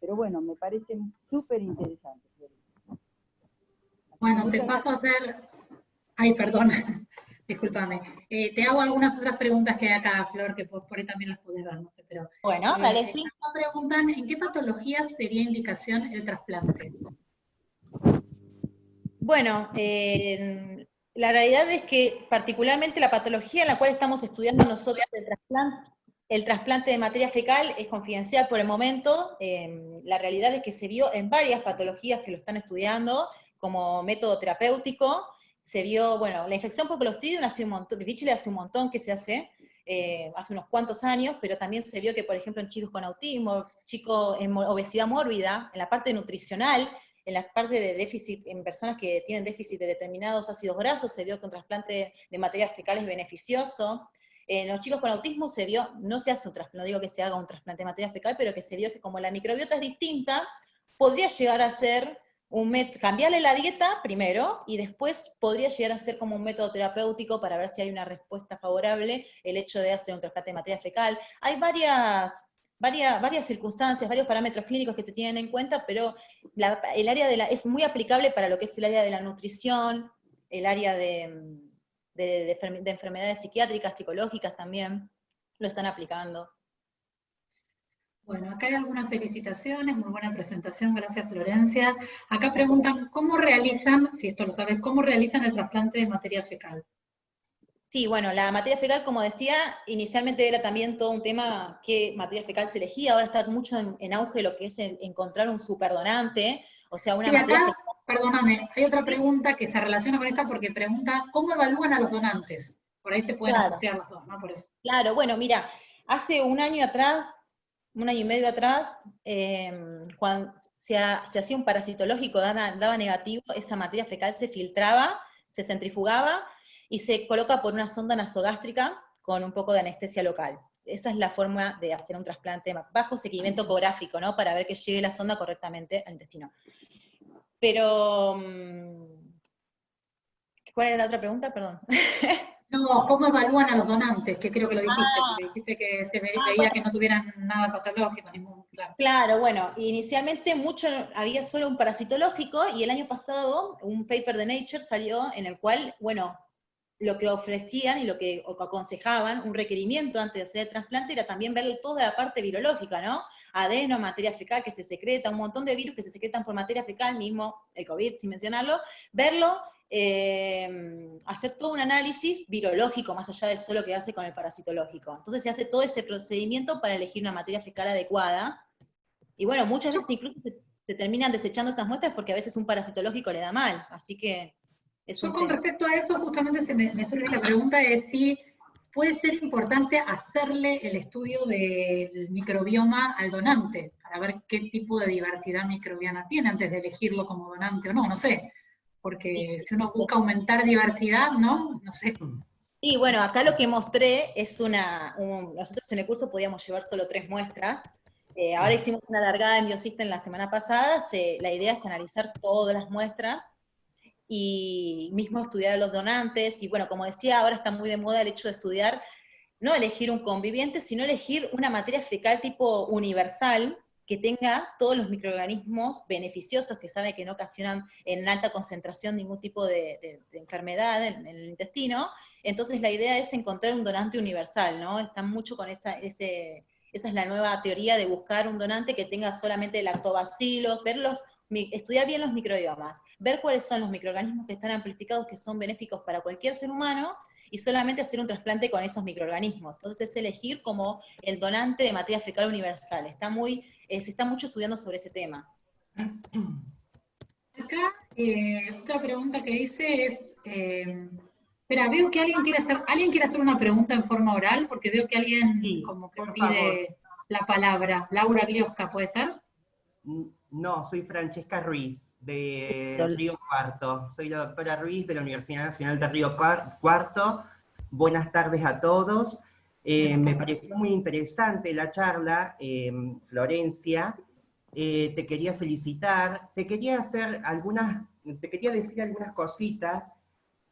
Pero bueno, me parece súper interesante. Bueno, te paso a hacer... Ay, perdón, discúlpame. Te hago algunas otras preguntas que hay acá, Flor, que por ahí también las podés ver, no sé, pero... Bueno, dale, sí. Me preguntan, ¿en qué patologías sería indicación el trasplante? Bueno, la realidad es que particularmente la patología en la cual estamos estudiando nosotros el trasplante de materia fecal es confidencial por el momento. La realidad es que se vio en varias patologías que lo están estudiando como método terapéutico. Se vio, bueno, la infección por Clostridium hace un montón, difícil hace un montón que se hace unos cuantos años, pero también se vio que, por ejemplo, en chicos con autismo, chicos en obesidad mórbida, en la parte nutricional, en la parte de déficit, en personas que tienen déficit de determinados ácidos grasos, se vio que un trasplante de material fecal es beneficioso. En los chicos con autismo se vio, no se hace un trasplante, no digo que se haga un trasplante de materia fecal, pero que se vio que como la microbiota es distinta, podría llegar a ser cambiarle la dieta primero, y después podría llegar a ser como un método terapéutico para ver si hay una respuesta favorable el hecho de hacer un trasplante de materia fecal. Hay varias circunstancias, varios parámetros clínicos que se tienen en cuenta, pero el área es muy aplicable para lo que es el área de la nutrición, el área de enfermedades psiquiátricas, psicológicas también, lo están aplicando. Bueno, acá hay algunas felicitaciones, muy buena presentación, gracias Florencia. Acá preguntan, ¿cómo realizan, si esto lo sabes, cómo realizan el trasplante de materia fecal? Sí, bueno, la materia fecal, como decía, inicialmente era también todo un tema qué materia fecal se elegía, ahora está mucho en auge lo que es encontrar un superdonante, o sea, una Sí, materia acá, fecal. perdóname, hay otra pregunta que se relaciona con esta porque pregunta, ¿cómo evalúan a los donantes? Por ahí se pueden Claro, asociar los dos, ¿no? Por eso. claro, bueno, mira, hace un año atrás, un año y medio atrás, cuando se hacía un parasitológico, daba negativo, esa materia fecal se filtraba, se centrifugaba y se coloca por una sonda nasogástrica con un poco de anestesia local. Esa es la forma de hacer un trasplante bajo seguimiento ecográfico, ¿no? Para ver que llegue la sonda correctamente al intestino. Pero, ¿cuál era la otra pregunta? Perdón. No, ¿cómo evalúan a los donantes? Que creo que lo dijiste, porque dijiste que se veía Bueno, que no tuvieran nada patológico, ningún, claro. claro, bueno, inicialmente había solo un parasitológico, y el año pasado un paper de Nature salió en el cual, bueno, lo que ofrecían y lo que aconsejaban, un requerimiento antes de hacer el trasplante, era también ver toda la parte virológica, ¿no? Adeno, materia fecal que se secreta, un montón de virus que se secretan por materia fecal, mismo el COVID, sin mencionarlo, verlo, hacer todo un análisis virológico, más allá de solo quedarse con el parasitológico. Entonces se hace todo ese procedimiento para elegir una materia fecal adecuada, y bueno, muchas veces incluso se terminan desechando esas muestras porque a veces un parasitológico le da mal, así que es Yo un con tema. respecto a eso, justamente me surge la pregunta de si puede ser importante hacerle el estudio del microbioma al donante, para ver qué tipo de diversidad microbiana tiene antes de elegirlo como donante o no, no sé. Porque si uno busca aumentar diversidad, ¿no? No sé. Y bueno, acá lo que mostré es nosotros en el curso podíamos llevar solo 3 muestras, ahora hicimos una largada en Biosystem la semana pasada, la idea es analizar todas las muestras, y mismo estudiar a los donantes, y bueno, como decía, ahora está muy de moda el hecho de estudiar, no elegir un conviviente, sino elegir una materia fecal tipo universal, que tenga todos los microorganismos beneficiosos que sabe que no ocasionan en alta concentración ningún tipo de enfermedad en el intestino. Entonces la idea es encontrar un donante universal, ¿no? Están mucho con esa es la nueva teoría de buscar un donante que tenga solamente lactobacilos, estudiar bien los microbiomas, ver cuáles son los microorganismos que están amplificados, que son benéficos para cualquier ser humano, y solamente hacer un trasplante con esos microorganismos. Entonces es elegir como el donante de materia fecal universal. Se está mucho estudiando sobre ese tema. Acá, otra pregunta que dice es, espera, veo que alguien quiere hacer una pregunta en forma oral, porque veo que alguien Sí, como que por pide favor. la palabra. Laura Gliosca, ¿puede ser? No, soy Francesca Ruiz, de Río Cuarto. Soy la doctora Ruiz de la Universidad Nacional de Río Cuarto. Buenas tardes a todos. Me pareció muy interesante la charla, Florencia. te quería felicitar, te quería decir algunas cositas.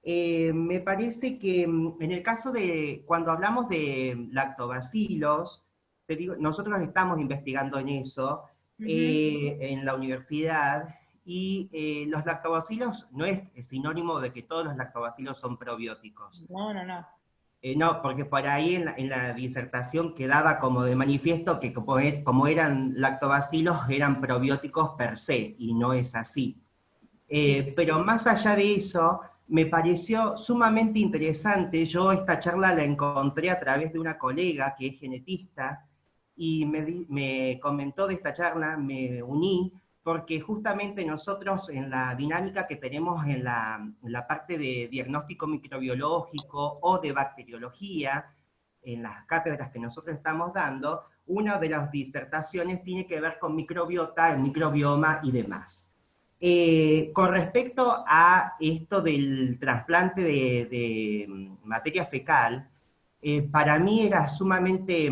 Me parece que en el caso de, cuando hablamos de lactobacilos, te digo, nosotros estamos investigando en eso, en la universidad, y los lactobacilos no es sinónimo de que todos los lactobacilos son probióticos. No, no, no. No, porque por ahí en la disertación quedaba como de manifiesto que como eran lactobacilos, eran probióticos per se, y no es así. Pero más allá de eso, me pareció sumamente interesante. Yo esta charla la encontré a través de una colega que es genetista, y me comentó de esta charla, me uní, porque justamente nosotros en la dinámica que tenemos en la parte de diagnóstico microbiológico o de bacteriología, en las cátedras que nosotros estamos dando, una de las disertaciones tiene que ver con microbiota, el microbioma y demás. Con respecto a esto del trasplante de materia fecal, para mí era sumamente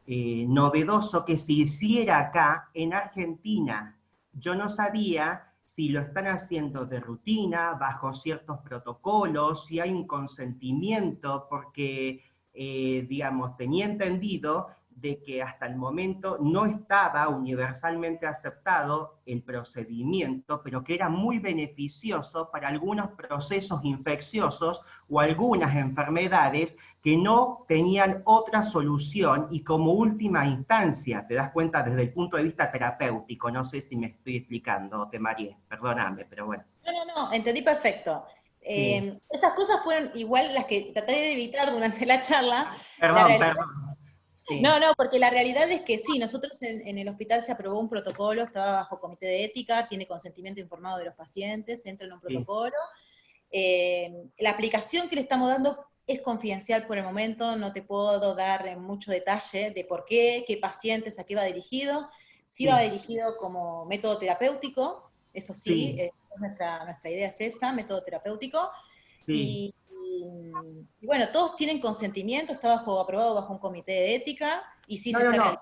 novedoso que se hiciera acá en Argentina. Yo no sabía si lo están haciendo de rutina, bajo ciertos protocolos, si hay un consentimiento, porque, digamos, tenía entendido de que hasta el momento no estaba universalmente aceptado el procedimiento, pero que era muy beneficioso para algunos procesos infecciosos o algunas enfermedades que no tenían otra solución, y como última instancia, te das cuenta desde el punto de vista terapéutico, no sé si me estoy explicando, te mareé, perdóname, pero bueno. No, entendí perfecto. Sí. Esas cosas fueron igual las que traté de evitar durante la charla. Perdón. Sí. No, porque la realidad es que sí, nosotros en el hospital se aprobó un protocolo, estaba bajo comité de ética, tiene consentimiento informado de los pacientes, entra en un protocolo. La aplicación que le estamos dando es confidencial por el momento, no te puedo dar mucho detalle de por qué pacientes, a qué va dirigido. Sí va dirigido como método terapéutico, eso sí. Nuestra idea es esa, método terapéutico. Sí. Y bueno, todos tienen consentimiento, está aprobado bajo un comité de ética, y sí se está realizando.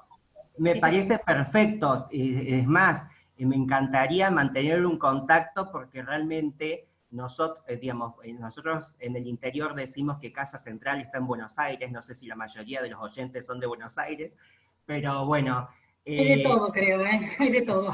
Me parece perfecto. Es más, me encantaría mantener un contacto, porque realmente nosotros en el interior decimos que Casa Central está en Buenos Aires, no sé si la mayoría de los oyentes son de Buenos Aires, pero bueno. Hay de todo, creo, hay de todo.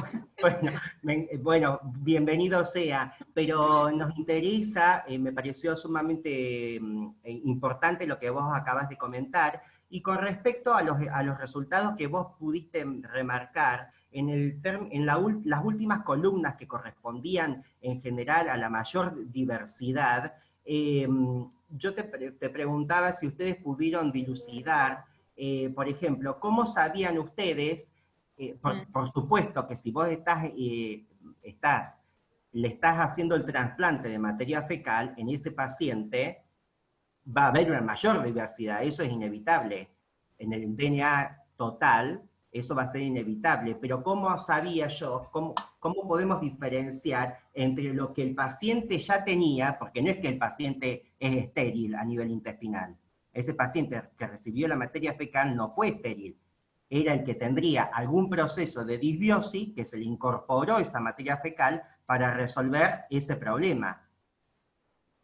Bueno, bienvenido sea, pero nos interesa, me pareció sumamente importante lo que vos acabas de comentar, y con respecto a los resultados que vos pudiste remarcar, las últimas columnas que correspondían en general a la mayor diversidad, yo te preguntaba si ustedes pudieron dilucidar, por ejemplo, ¿cómo sabían ustedes? Por supuesto que si vos le estás haciendo el trasplante de materia fecal, en ese paciente va a haber una mayor diversidad, eso es inevitable. En el DNA total, eso va a ser inevitable, pero ¿cómo sabía yo, cómo podemos diferenciar entre lo que el paciente ya tenía, porque no es que el paciente es estéril a nivel intestinal, ese paciente que recibió la materia fecal no fue estéril, era el que tendría algún proceso de disbiosis, que se le incorporó esa materia fecal para resolver ese problema.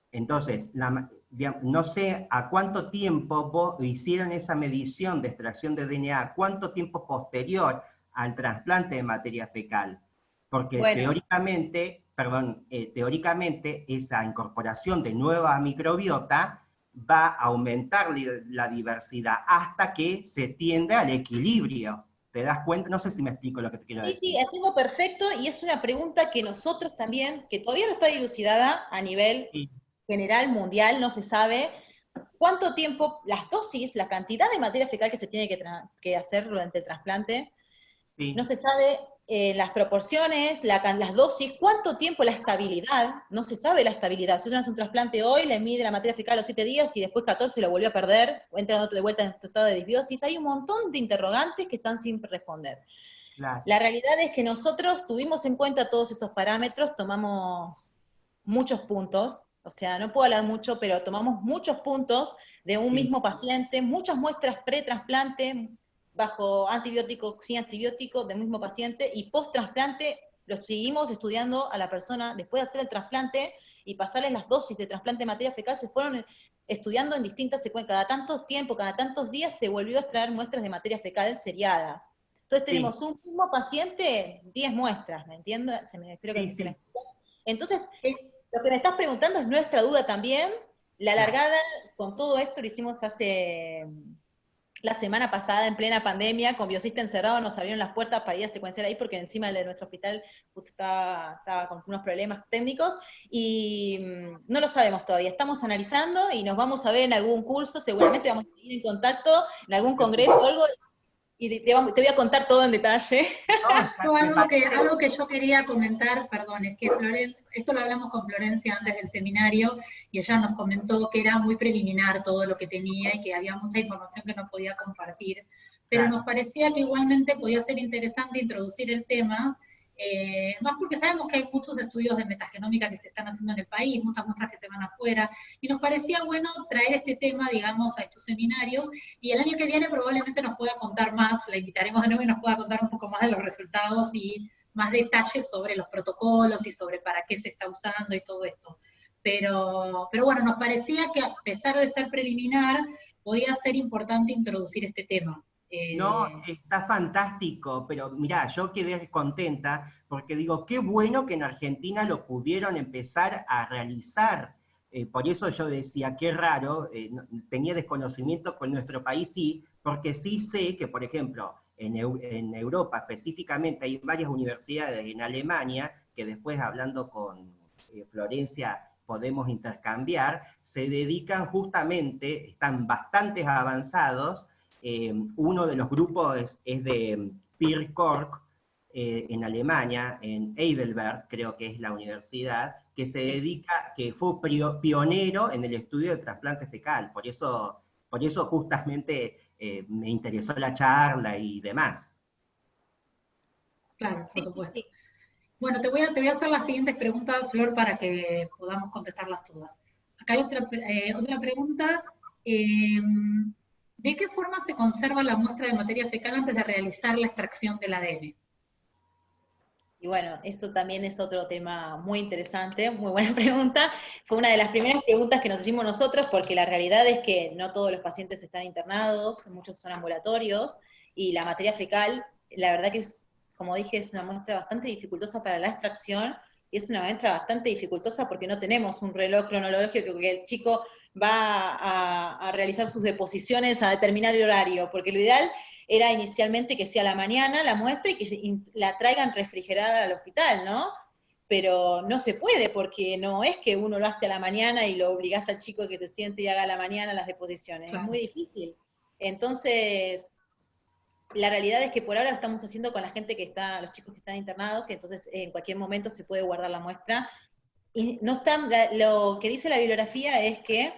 Entonces, no sé a cuánto tiempo vos hicieron esa medición de extracción de DNA, cuánto tiempo posterior al trasplante de materia fecal, porque teóricamente esa incorporación de nueva microbiota va a aumentar la diversidad hasta que se tiende al equilibrio. ¿Te das cuenta? No sé si me explico lo que te quiero decir. Sí, entiendo perfecto, y es una pregunta que nosotros también, que todavía no está dilucidada a nivel general, mundial, no se sabe cuánto tiempo, las dosis, la cantidad de materia fecal que se tiene que hacer durante el trasplante, no se sabe las proporciones, las dosis, cuánto tiempo, la estabilidad, no se sabe la estabilidad. Si uno hace un trasplante hoy, le mide la materia fecal a los 7 días y después 14 lo volvió a perder, o entra de vuelta en estado de disbiosis, hay un montón de interrogantes que están sin responder. Claro. La realidad es que nosotros tuvimos en cuenta todos esos parámetros, tomamos muchos puntos, o sea, no puedo hablar mucho, pero tomamos muchos puntos de un mismo paciente, muchas muestras pre-trasplante, bajo antibiótico, sin antibiótico, del mismo paciente, y post-trasplante los seguimos estudiando a la persona, después de hacer el trasplante y pasarles las dosis de trasplante de materia fecal, se fueron estudiando en distintas secuencias, cada tantos tiempos, cada tantos días se volvió a extraer muestras de materia fecal seriadas. Entonces tenemos un mismo paciente, 10 muestras, ¿me entiendes? Espero que Sí. Entonces, lo que me estás preguntando es nuestra duda también. La largada con todo esto lo hicimos hace la semana pasada, en plena pandemia, con Biosista encerrado, nos abrieron las puertas para ir a secuenciar ahí, porque encima de nuestro hospital justo estaba con unos problemas técnicos, y no lo sabemos todavía. Estamos analizando y nos vamos a ver en algún curso, seguramente vamos a seguir en contacto, en algún congreso o algo, y te voy a contar todo en detalle. Algo que yo quería comentar, perdón, es que esto lo hablamos con Florencia antes del seminario, y ella nos comentó que era muy preliminar todo lo que tenía y que había mucha información que no podía compartir, pero nos parecía que igualmente podía ser interesante introducir el tema, más porque sabemos que hay muchos estudios de metagenómica que se están haciendo en el país, muchas muestras que se van afuera, y nos parecía bueno traer este tema, digamos, a estos seminarios, y el año que viene probablemente nos pueda contar más, la invitaremos de nuevo y nos pueda contar un poco más de los resultados y más detalles sobre los protocolos y sobre para qué se está usando y todo esto. Pero bueno, nos parecía que a pesar de ser preliminar, podía ser importante introducir este tema. No, está fantástico, pero mirá, yo quedé contenta porque digo, qué bueno que en Argentina lo pudieron empezar a realizar. Por eso yo decía, qué raro, tenía desconocimiento con nuestro país, sí, porque sí sé que, por ejemplo, en Europa específicamente hay varias universidades en Alemania, que después hablando con Florencia podemos intercambiar, se dedican justamente, están bastante avanzados. Uno de los grupos es de Pierre Kork, en Alemania, en Heidelberg, creo que es la universidad, que se dedica, que fue pionero en el estudio de trasplante fecal, por eso justamente me interesó la charla y demás. Claro, por supuesto. Bueno, te voy a hacer las siguientes preguntas, Flor, para que podamos contestarlas todas. Acá hay otra pregunta. ¿De qué forma se conserva la muestra de materia fecal antes de realizar la extracción del ADN? Y bueno, eso también es otro tema muy interesante, muy buena pregunta. Fue una de las primeras preguntas que nos hicimos nosotros, porque la realidad es que no todos los pacientes están internados, muchos son ambulatorios, y la materia fecal, la verdad que es, como dije, es una muestra bastante dificultosa para la extracción, y es una muestra bastante dificultosa porque no tenemos un reloj cronológico que el chico va a realizar sus deposiciones a determinado horario, porque lo ideal era inicialmente que sea a la mañana la muestra y que la traigan refrigerada al hospital, ¿no? Pero no se puede, porque no es que uno lo hace a la mañana y lo obligás al chico que se siente y haga a la mañana las deposiciones, claro. Es muy difícil. Entonces, la realidad es que por ahora lo estamos haciendo con la gente que está, los chicos que están internados, que entonces en cualquier momento se puede guardar la muestra. Y no están, lo que dice la bibliografía es que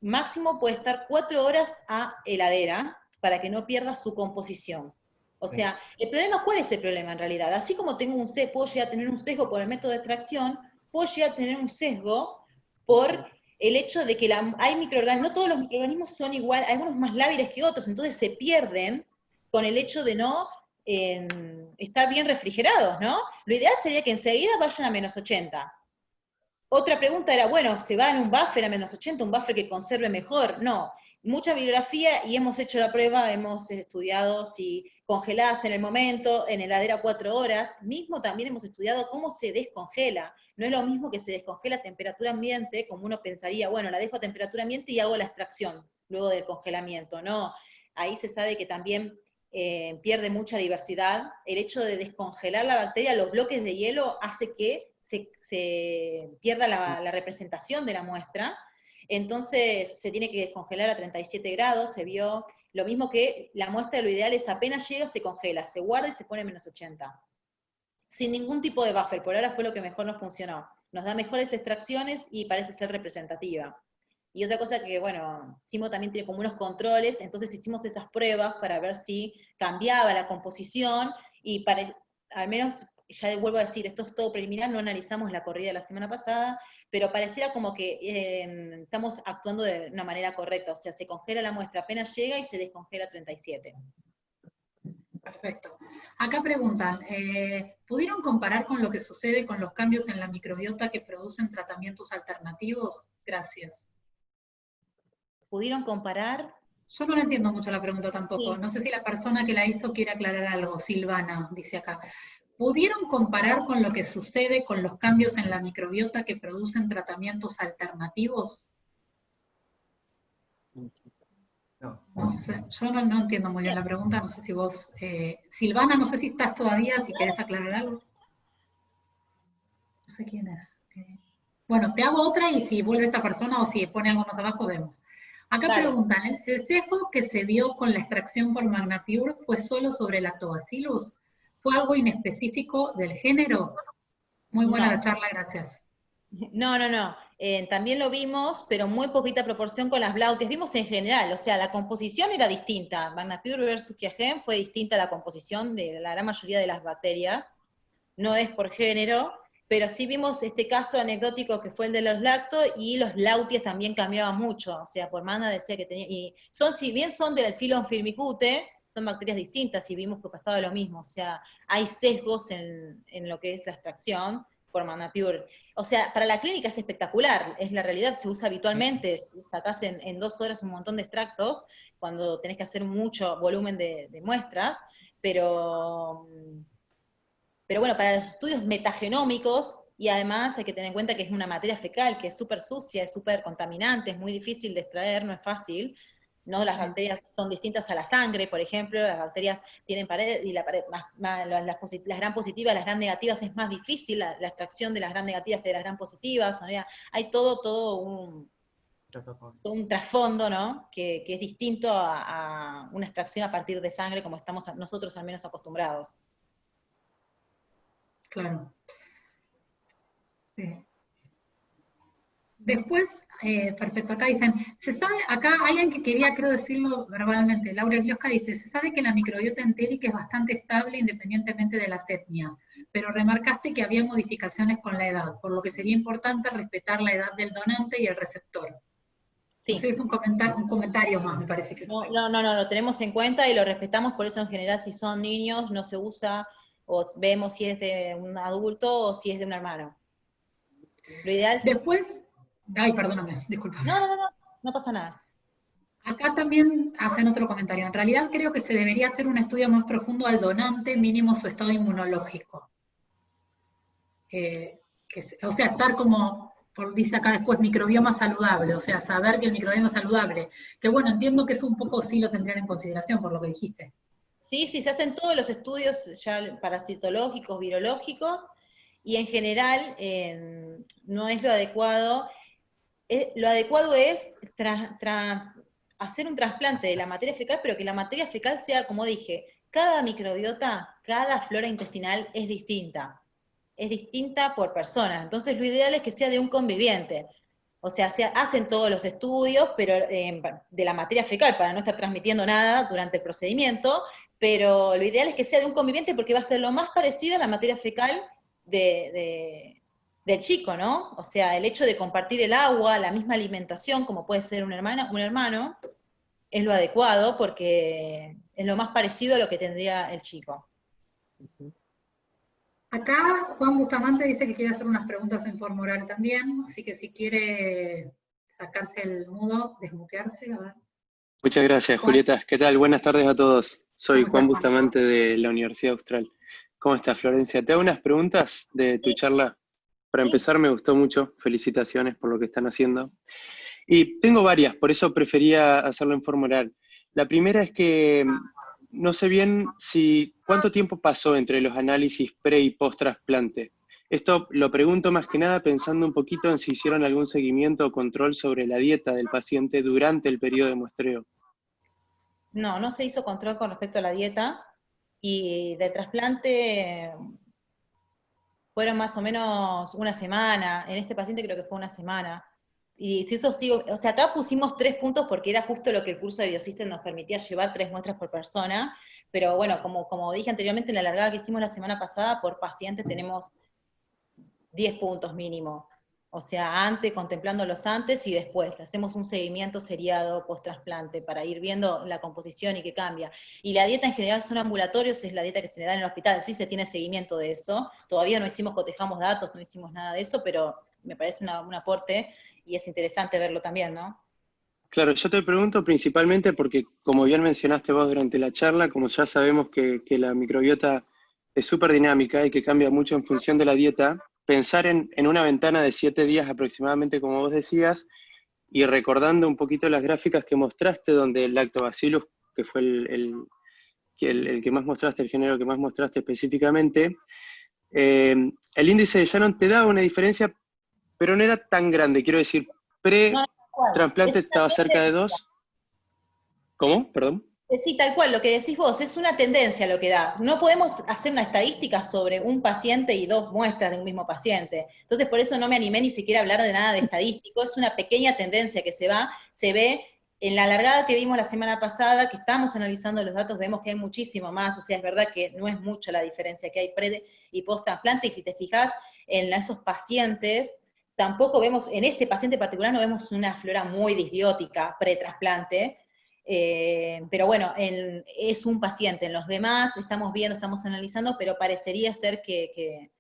máximo puede estar 4 horas a heladera, para que no pierda su composición. O sea, el problema, ¿cuál es el problema en realidad? Así como tengo un sesgo, puedo llegar a tener un sesgo por el método de extracción, puedo llegar a tener un sesgo por el hecho de que hay microorganismos, no todos los microorganismos son igual, algunos más lábiles que otros, entonces se pierden con el hecho de no estar bien refrigerados, ¿no? Lo ideal sería que enseguida vayan a menos 80. Otra pregunta era, bueno, ¿se va en un buffer a menos 80, un buffer que conserve mejor? No. Mucha bibliografía, y hemos hecho la prueba, hemos estudiado si congeladas en el momento, en heladera 4 horas, mismo también hemos estudiado cómo se descongela. No es lo mismo que se descongela a temperatura ambiente, como uno pensaría, bueno, la dejo a temperatura ambiente y hago la extracción luego del congelamiento. No, ahí se sabe que también pierde mucha diversidad. El hecho de descongelar la bacteria, los bloques de hielo, hace que se pierda la representación de la muestra. Entonces se tiene que descongelar a 37 grados, se vio lo mismo que la muestra, lo ideal es apenas llega, se congela, se guarda y se pone a menos 80. Sin ningún tipo de buffer, por ahora fue lo que mejor nos funcionó. Nos da mejores extracciones y parece ser representativa. Y otra cosa que, bueno, Simo también tiene como unos controles, entonces hicimos esas pruebas para ver si cambiaba la composición, y al menos, ya vuelvo a decir, esto es todo preliminar, no analizamos la corrida de la semana pasada, pero pareciera como que estamos actuando de una manera correcta, o sea, se congela la muestra apenas llega y se descongela 37. Perfecto. Acá preguntan, ¿pudieron comparar con lo que sucede con los cambios en la microbiota que producen tratamientos alternativos? Gracias. ¿Pudieron comparar? Yo no le entiendo mucho la pregunta tampoco. Sí. No sé si la persona que la hizo quiere aclarar algo. Silvana dice acá. ¿Pudieron comparar con lo que sucede con los cambios en la microbiota que producen tratamientos alternativos? No. No sé, yo no entiendo muy bien la pregunta, no sé si vos, Silvana, no sé si estás todavía, si querés aclarar algo. No sé quién es. Bueno, te hago otra y si vuelve esta persona o si pone algo más abajo, vemos. Acá Dale. preguntan, ¿el sesgo que se vio con la extracción por MagnaPure fue solo sobre Lactobacillus? ¿Fue algo inespecífico del género? Muy buena No. la charla, gracias. No. También lo vimos, pero muy poquita proporción con las Blautias. Vimos en general, o sea, la composición era distinta. MagnaPure versus Kiagen fue distinta a la composición de la gran mayoría de las bacterias. No es por género, pero sí vimos este caso anecdótico que fue el de los lactos, y los Lautias también cambiaban mucho. O sea, por Magna decía que tenía... Y son, si bien son del filón Firmicute, son bacterias distintas, y vimos que pasaba lo mismo. O sea, hay sesgos en lo que es la extracción por MagnaPure. O sea, para la clínica es espectacular, es la realidad, se usa habitualmente, sacás en 2 horas un montón de extractos, cuando tenés que hacer mucho volumen de muestras, pero bueno, para los estudios metagenómicos, y además hay que tener en cuenta que es una materia fecal, que es súper sucia, es súper contaminante, es muy difícil de extraer, no es fácil, ¿no? Las bacterias son distintas a la sangre, por ejemplo, las bacterias tienen pared, y la pared, las gram positivas, las gram negativas, es más difícil la extracción de las gram negativas que de las gram positivas, o sea, hay todo un trasfondo, ¿no? Que es distinto a una extracción a partir de sangre, como estamos nosotros al menos acostumbrados. Claro. Sí. Después, perfecto, acá dicen, se sabe, acá hay alguien que quería, creo decirlo verbalmente, Laura Glioska dice, se sabe que la microbiota entérica es bastante estable independientemente de las etnias, pero remarcaste que había modificaciones con la edad, por lo que sería importante respetar la edad del donante y el receptor. Sí. Entonces es un comentario más, me parece que No, lo tenemos en cuenta y lo respetamos, por eso en general si son niños no se usa, o vemos si es de un adulto o si es de un hermano. Lo ideal es... Después, ay, perdóname, discúlpame. No pasa nada. Acá también hacen otro comentario. En realidad creo que se debería hacer un estudio más profundo al donante, mínimo su estado inmunológico. O sea, estar como, dice acá después, microbioma saludable, o sea, saber que el microbioma es saludable. Que bueno, entiendo que eso un poco sí lo tendrían en consideración por lo que dijiste. Sí, se hacen todos los estudios ya parasitológicos, virológicos, y en general no es lo adecuado. Lo adecuado es hacer un trasplante de la materia fecal, pero que la materia fecal sea, como dije, cada microbiota, cada flora intestinal es distinta por persona. Entonces lo ideal es que sea de un conviviente. O sea, se hacen todos los estudios pero de la materia fecal para no estar transmitiendo nada durante el procedimiento, pero lo ideal es que sea de un conviviente porque va a ser lo más parecido a la materia fecal del chico, ¿no? O sea, el hecho de compartir el agua, la misma alimentación, como puede ser un hermano, es lo adecuado porque es lo más parecido a lo que tendría el chico. Acá Juan Bustamante dice que quiere hacer unas preguntas en forma oral también, así que si quiere sacarse el mudo, desmutearse, a ver. Muchas gracias, Juan. Julieta. ¿Qué tal? Buenas tardes a todos. Soy ¿Cómo Juan estás, Juan? Bustamante de la Universidad Austral. ¿Cómo estás, Florencia? Te hago unas preguntas de tu charla. Para empezar, me gustó mucho. Felicitaciones por lo que están haciendo. Y tengo varias, por eso prefería hacerlo en forma oral. La primera es que no sé bien cuánto tiempo pasó entre los análisis pre y post trasplante. Esto lo pregunto más que nada pensando un poquito en si hicieron algún seguimiento o control sobre la dieta del paciente durante el periodo de muestreo. No se hizo control con respecto a la dieta, y de trasplante fueron más o menos una semana. En este paciente creo que fue una semana. Y si eso sigo, o sea, acá pusimos 3 puntos porque era justo lo que el curso de Biosystem nos permitía llevar, 3 muestras por persona, pero bueno, como dije anteriormente, en la largada que hicimos la semana pasada, por paciente tenemos 10 puntos mínimo. O sea, antes, contemplándolos antes y después. Le hacemos un seguimiento seriado post-trasplante para ir viendo la composición y qué cambia. Y la dieta en general son ambulatorios, es la dieta que se le da en el hospital, sí se tiene seguimiento de eso. Todavía no cotejamos datos, no hicimos nada de eso, pero me parece un aporte y es interesante verlo también, ¿no? Claro, yo te pregunto principalmente porque, como bien mencionaste vos durante la charla, como ya sabemos que la microbiota es súper dinámica y que cambia mucho en función de la dieta, pensar en una ventana de 7 días aproximadamente, como vos decías, y recordando un poquito las gráficas que mostraste, donde el Lactobacillus, que fue el que más mostraste, el género que más mostraste específicamente, el índice de Shannon te daba una diferencia, pero no era tan grande. Quiero decir, No, tal cual. pre-trasplante Es una estaba cerca de tendencia. 2. ¿Cómo? Perdón. Sí, tal cual, lo que decís vos, es una tendencia lo que da. No podemos hacer una estadística sobre un paciente y 2 muestras de un mismo paciente. Entonces, por eso no me animé ni siquiera a hablar de nada de estadístico, es una pequeña tendencia que se ve en la largada que vimos la semana pasada, que estamos analizando los datos, vemos que hay muchísimo más, o sea, es verdad que no es mucha la diferencia que hay pre y post-trasplante, y si te fijas en esos pacientes, tampoco vemos, en este paciente particular no vemos una flora muy disbiótica pre-trasplante, pero bueno, es un paciente. En los demás estamos viendo, estamos analizando, pero parecería ser que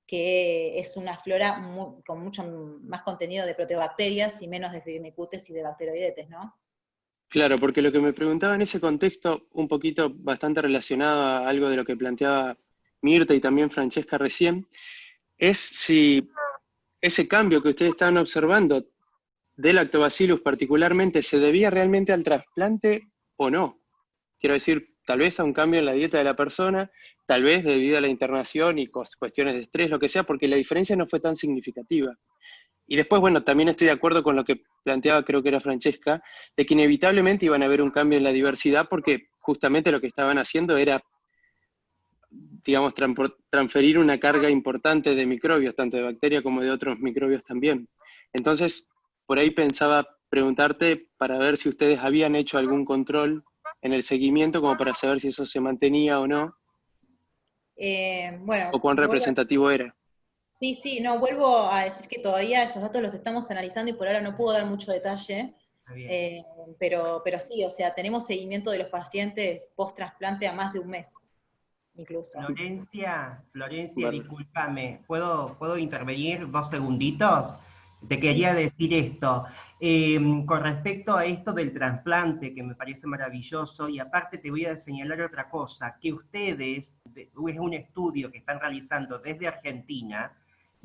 es una flora con mucho más contenido de proteobacterias y menos de firmicutes y de bacteroidetes, ¿no? Claro, porque lo que me preguntaba en ese contexto, un poquito bastante relacionado a algo de lo que planteaba Mirta y también Francesca recién, es si ese cambio que ustedes estaban observando del Lactobacillus particularmente se debía realmente al trasplante o no. Quiero decir, tal vez a un cambio en la dieta de la persona, tal vez debido a la internación y cuestiones de estrés, lo que sea, porque la diferencia no fue tan significativa. Y después, bueno, también estoy de acuerdo con lo que planteaba, creo que era Francesca, de que inevitablemente iban a haber un cambio en la diversidad porque justamente lo que estaban haciendo era, digamos, transferir una carga importante de microbios, tanto de bacterias como de otros microbios también. Entonces, por ahí pensaba preguntarte para ver si ustedes habían hecho algún control en el seguimiento como para saber si eso se mantenía o no, Bueno, o cuán representativo era. sí, no, vuelvo a decir que todavía esos datos los estamos analizando y por ahora no puedo dar mucho detalle, pero sí, o sea, tenemos seguimiento de los pacientes post-trasplante a más de un mes, incluso. Florencia, Bárbaro. discúlpame, ¿puedo intervenir 2 segunditos? Te quería decir esto. Con respecto a esto del trasplante, que me parece maravilloso, y aparte te voy a señalar otra cosa, que ustedes, es un estudio que están realizando desde Argentina,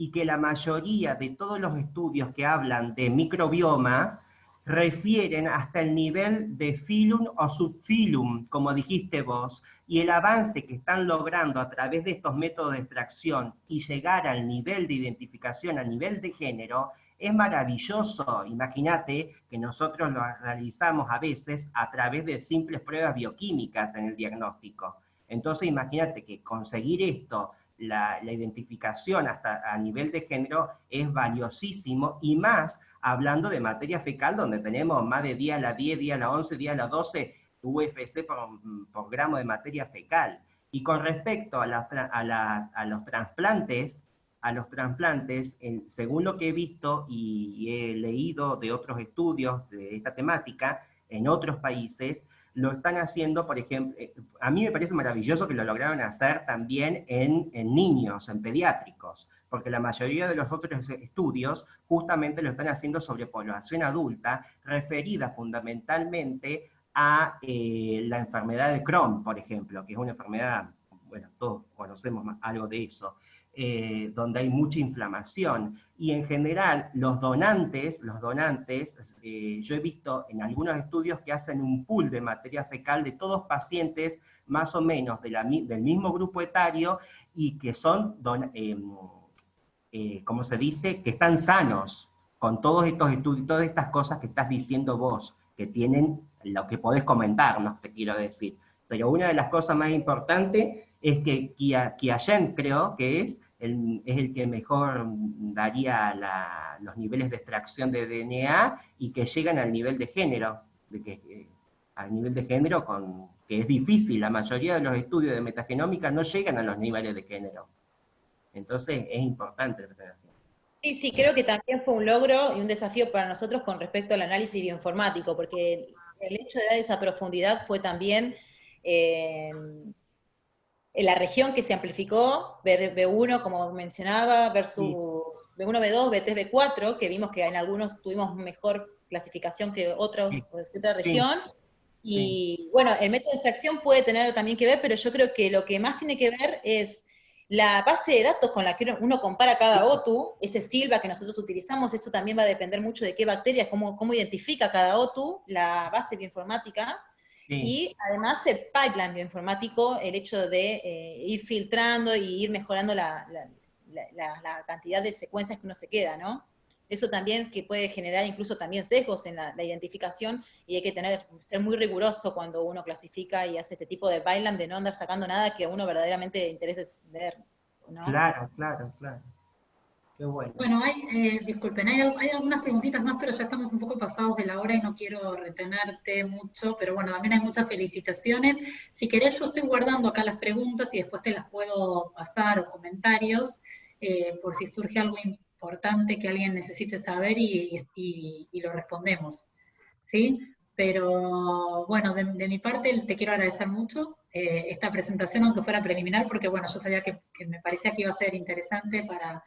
y que la mayoría de todos los estudios que hablan de microbioma refieren hasta el nivel de filum o subfilum, como dijiste vos, y el avance que están logrando a través de estos métodos de extracción y llegar al nivel de identificación, al nivel de género, es maravilloso. Imagínate que nosotros lo realizamos a veces a través de simples pruebas bioquímicas en el diagnóstico. Entonces imagínate que conseguir esto, la identificación hasta a nivel de género, es valiosísimo, y más hablando de materia fecal, donde tenemos más de día a la 10, día a la 11, día a la 12, UFC por gramo de materia fecal. Y con respecto a los trasplantes, según lo que he visto y he leído de otros estudios de esta temática en otros países, lo están haciendo, por ejemplo, a mí me parece maravilloso que lo lograron hacer también en niños, en pediátricos, porque la mayoría de los otros estudios justamente lo están haciendo sobre población adulta, referida fundamentalmente a la enfermedad de Crohn, por ejemplo, que es una enfermedad, bueno, todos conocemos algo de eso, donde hay mucha inflamación. Y en general, los donantes, yo he visto en algunos estudios que hacen un pool de materia fecal de todos pacientes más o menos del mismo grupo etario y que son, ¿cómo se dice?, que están sanos con todos estos estudios, todas estas cosas que estás diciendo vos, que tienen lo que podés comentar, no te quiero decir. Pero una de las cosas más importantes es que Qiagen, creo que es el que mejor daría los niveles de extracción de DNA y que llegan al nivel de género, al nivel de género que es difícil, la mayoría de los estudios de metagenómica no llegan a los niveles de género. Entonces es importante lo que están haciendo. Sí, sí, creo que también fue un logro y un desafío para nosotros con respecto al análisis bioinformático, porque el hecho de dar esa profundidad fue también eh, en la región que se amplificó, B1, como mencionaba, versus Sí, B1, B2, B3, B4, que vimos que en algunos tuvimos mejor clasificación que otros, sí, que otra sí, región. sí, Y bueno, el método de extracción puede tener también que ver, pero yo creo que lo que más tiene que ver es la base de datos con la que uno compara cada sí, OTU, ese Silva que nosotros utilizamos, eso también va a depender mucho de qué bacterias, cómo identifica cada OTU, la base bioinformática, sí. y además el pipeline bioinformático, el hecho de ir filtrando y ir mejorando la cantidad de secuencias que uno se queda, ¿no? Eso también que puede generar incluso también sesgos en la identificación, y hay que ser muy riguroso cuando uno clasifica y hace este tipo de pipeline, de no andar sacando nada que a uno verdaderamente le interese ver, ¿no? Claro, claro, claro. Qué bueno. Bueno, disculpen, hay algunas preguntitas más, pero ya estamos un poco pasados de la hora y no quiero retenerte mucho, pero bueno, también hay muchas felicitaciones. Si querés, yo estoy guardando acá las preguntas y después te las puedo pasar o comentarios, por si surge algo importante que alguien necesite saber y lo respondemos, ¿sí? Pero bueno, de mi parte te quiero agradecer mucho esta presentación, aunque fuera preliminar, porque bueno, yo sabía que me parecía que iba a ser interesante para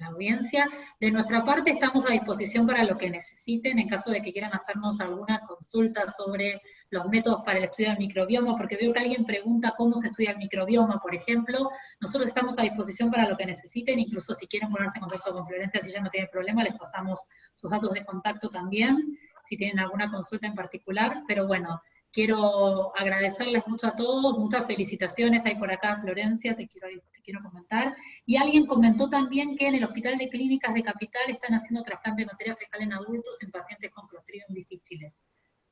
la audiencia. De nuestra parte estamos a disposición para lo que necesiten, en caso de que quieran hacernos alguna consulta sobre los métodos para el estudio del microbioma, porque veo que alguien pregunta cómo se estudia el microbioma, por ejemplo. Nosotros estamos a disposición para lo que necesiten, incluso si quieren ponerse en contacto con Florencia, si ella no tiene problema, les pasamos sus datos de contacto también, si tienen alguna consulta en particular, pero bueno, quiero agradecerles mucho a todos, muchas felicitaciones, hay por acá Florencia, te quiero comentar. Y alguien comentó también que en el Hospital de Clínicas de Capital están haciendo trasplante de materia fecal en adultos en pacientes con Clostridium difficile.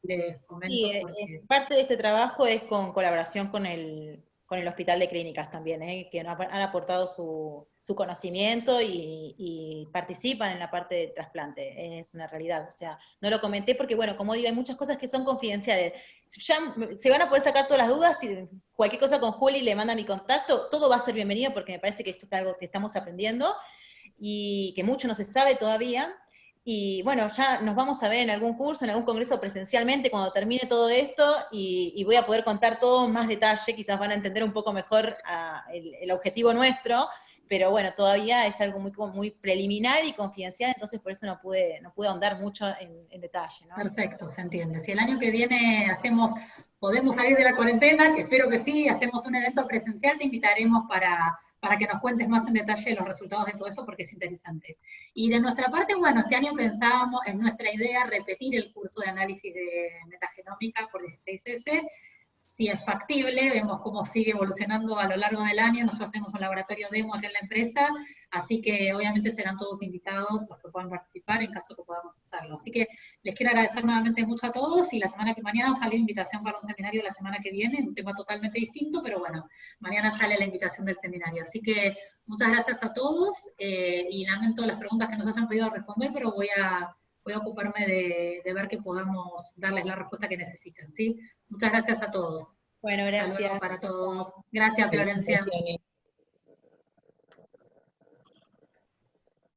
Les Sí, comento porque... parte de este trabajo es con colaboración con el Hospital de Clínicas también, que han aportado su conocimiento y participan en la parte de trasplante, es una realidad. O sea, no lo comenté porque, bueno, como digo, hay muchas cosas que son confidenciales. Ya se van a poder sacar todas las dudas, cualquier cosa con Juli le manda mi contacto, todo va a ser bienvenido porque me parece que esto es algo que estamos aprendiendo y que mucho no se sabe todavía. Y bueno, ya nos vamos a ver en algún curso, en algún congreso presencialmente cuando termine todo esto y voy a poder contar todo en más detalle, quizás van a entender un poco mejor el objetivo nuestro, pero bueno, todavía es algo muy preliminar y confidencial, entonces por eso no pude ahondar mucho en detalle, ¿no? Perfecto, se entiende. Si el año que viene podemos salir de la cuarentena, que espero que sí, hacemos un evento presencial, te invitaremos para que nos cuentes más en detalle los resultados de todo esto, porque es interesante. Y de nuestra parte, bueno, este año pensábamos, en nuestra idea, repetir el curso de análisis de metagenómica por 16S, si es factible, vemos cómo sigue evolucionando a lo largo del año. Nosotros tenemos un laboratorio demo acá en la empresa, así que obviamente serán todos invitados los que puedan participar en caso que podamos hacerlo. Así que les quiero agradecer nuevamente mucho a todos y mañana sale invitación para un seminario la semana que viene, un tema totalmente distinto, pero bueno, mañana sale la invitación del seminario. Así que muchas gracias a todos y lamento las preguntas que nos hayan podido responder, pero voy a ocuparme de ver que podamos darles la respuesta que necesitan, ¿sí? Muchas gracias a todos. Bueno, Hasta luego gracias. para todos. Gracias, Florencia. Felicitaciones.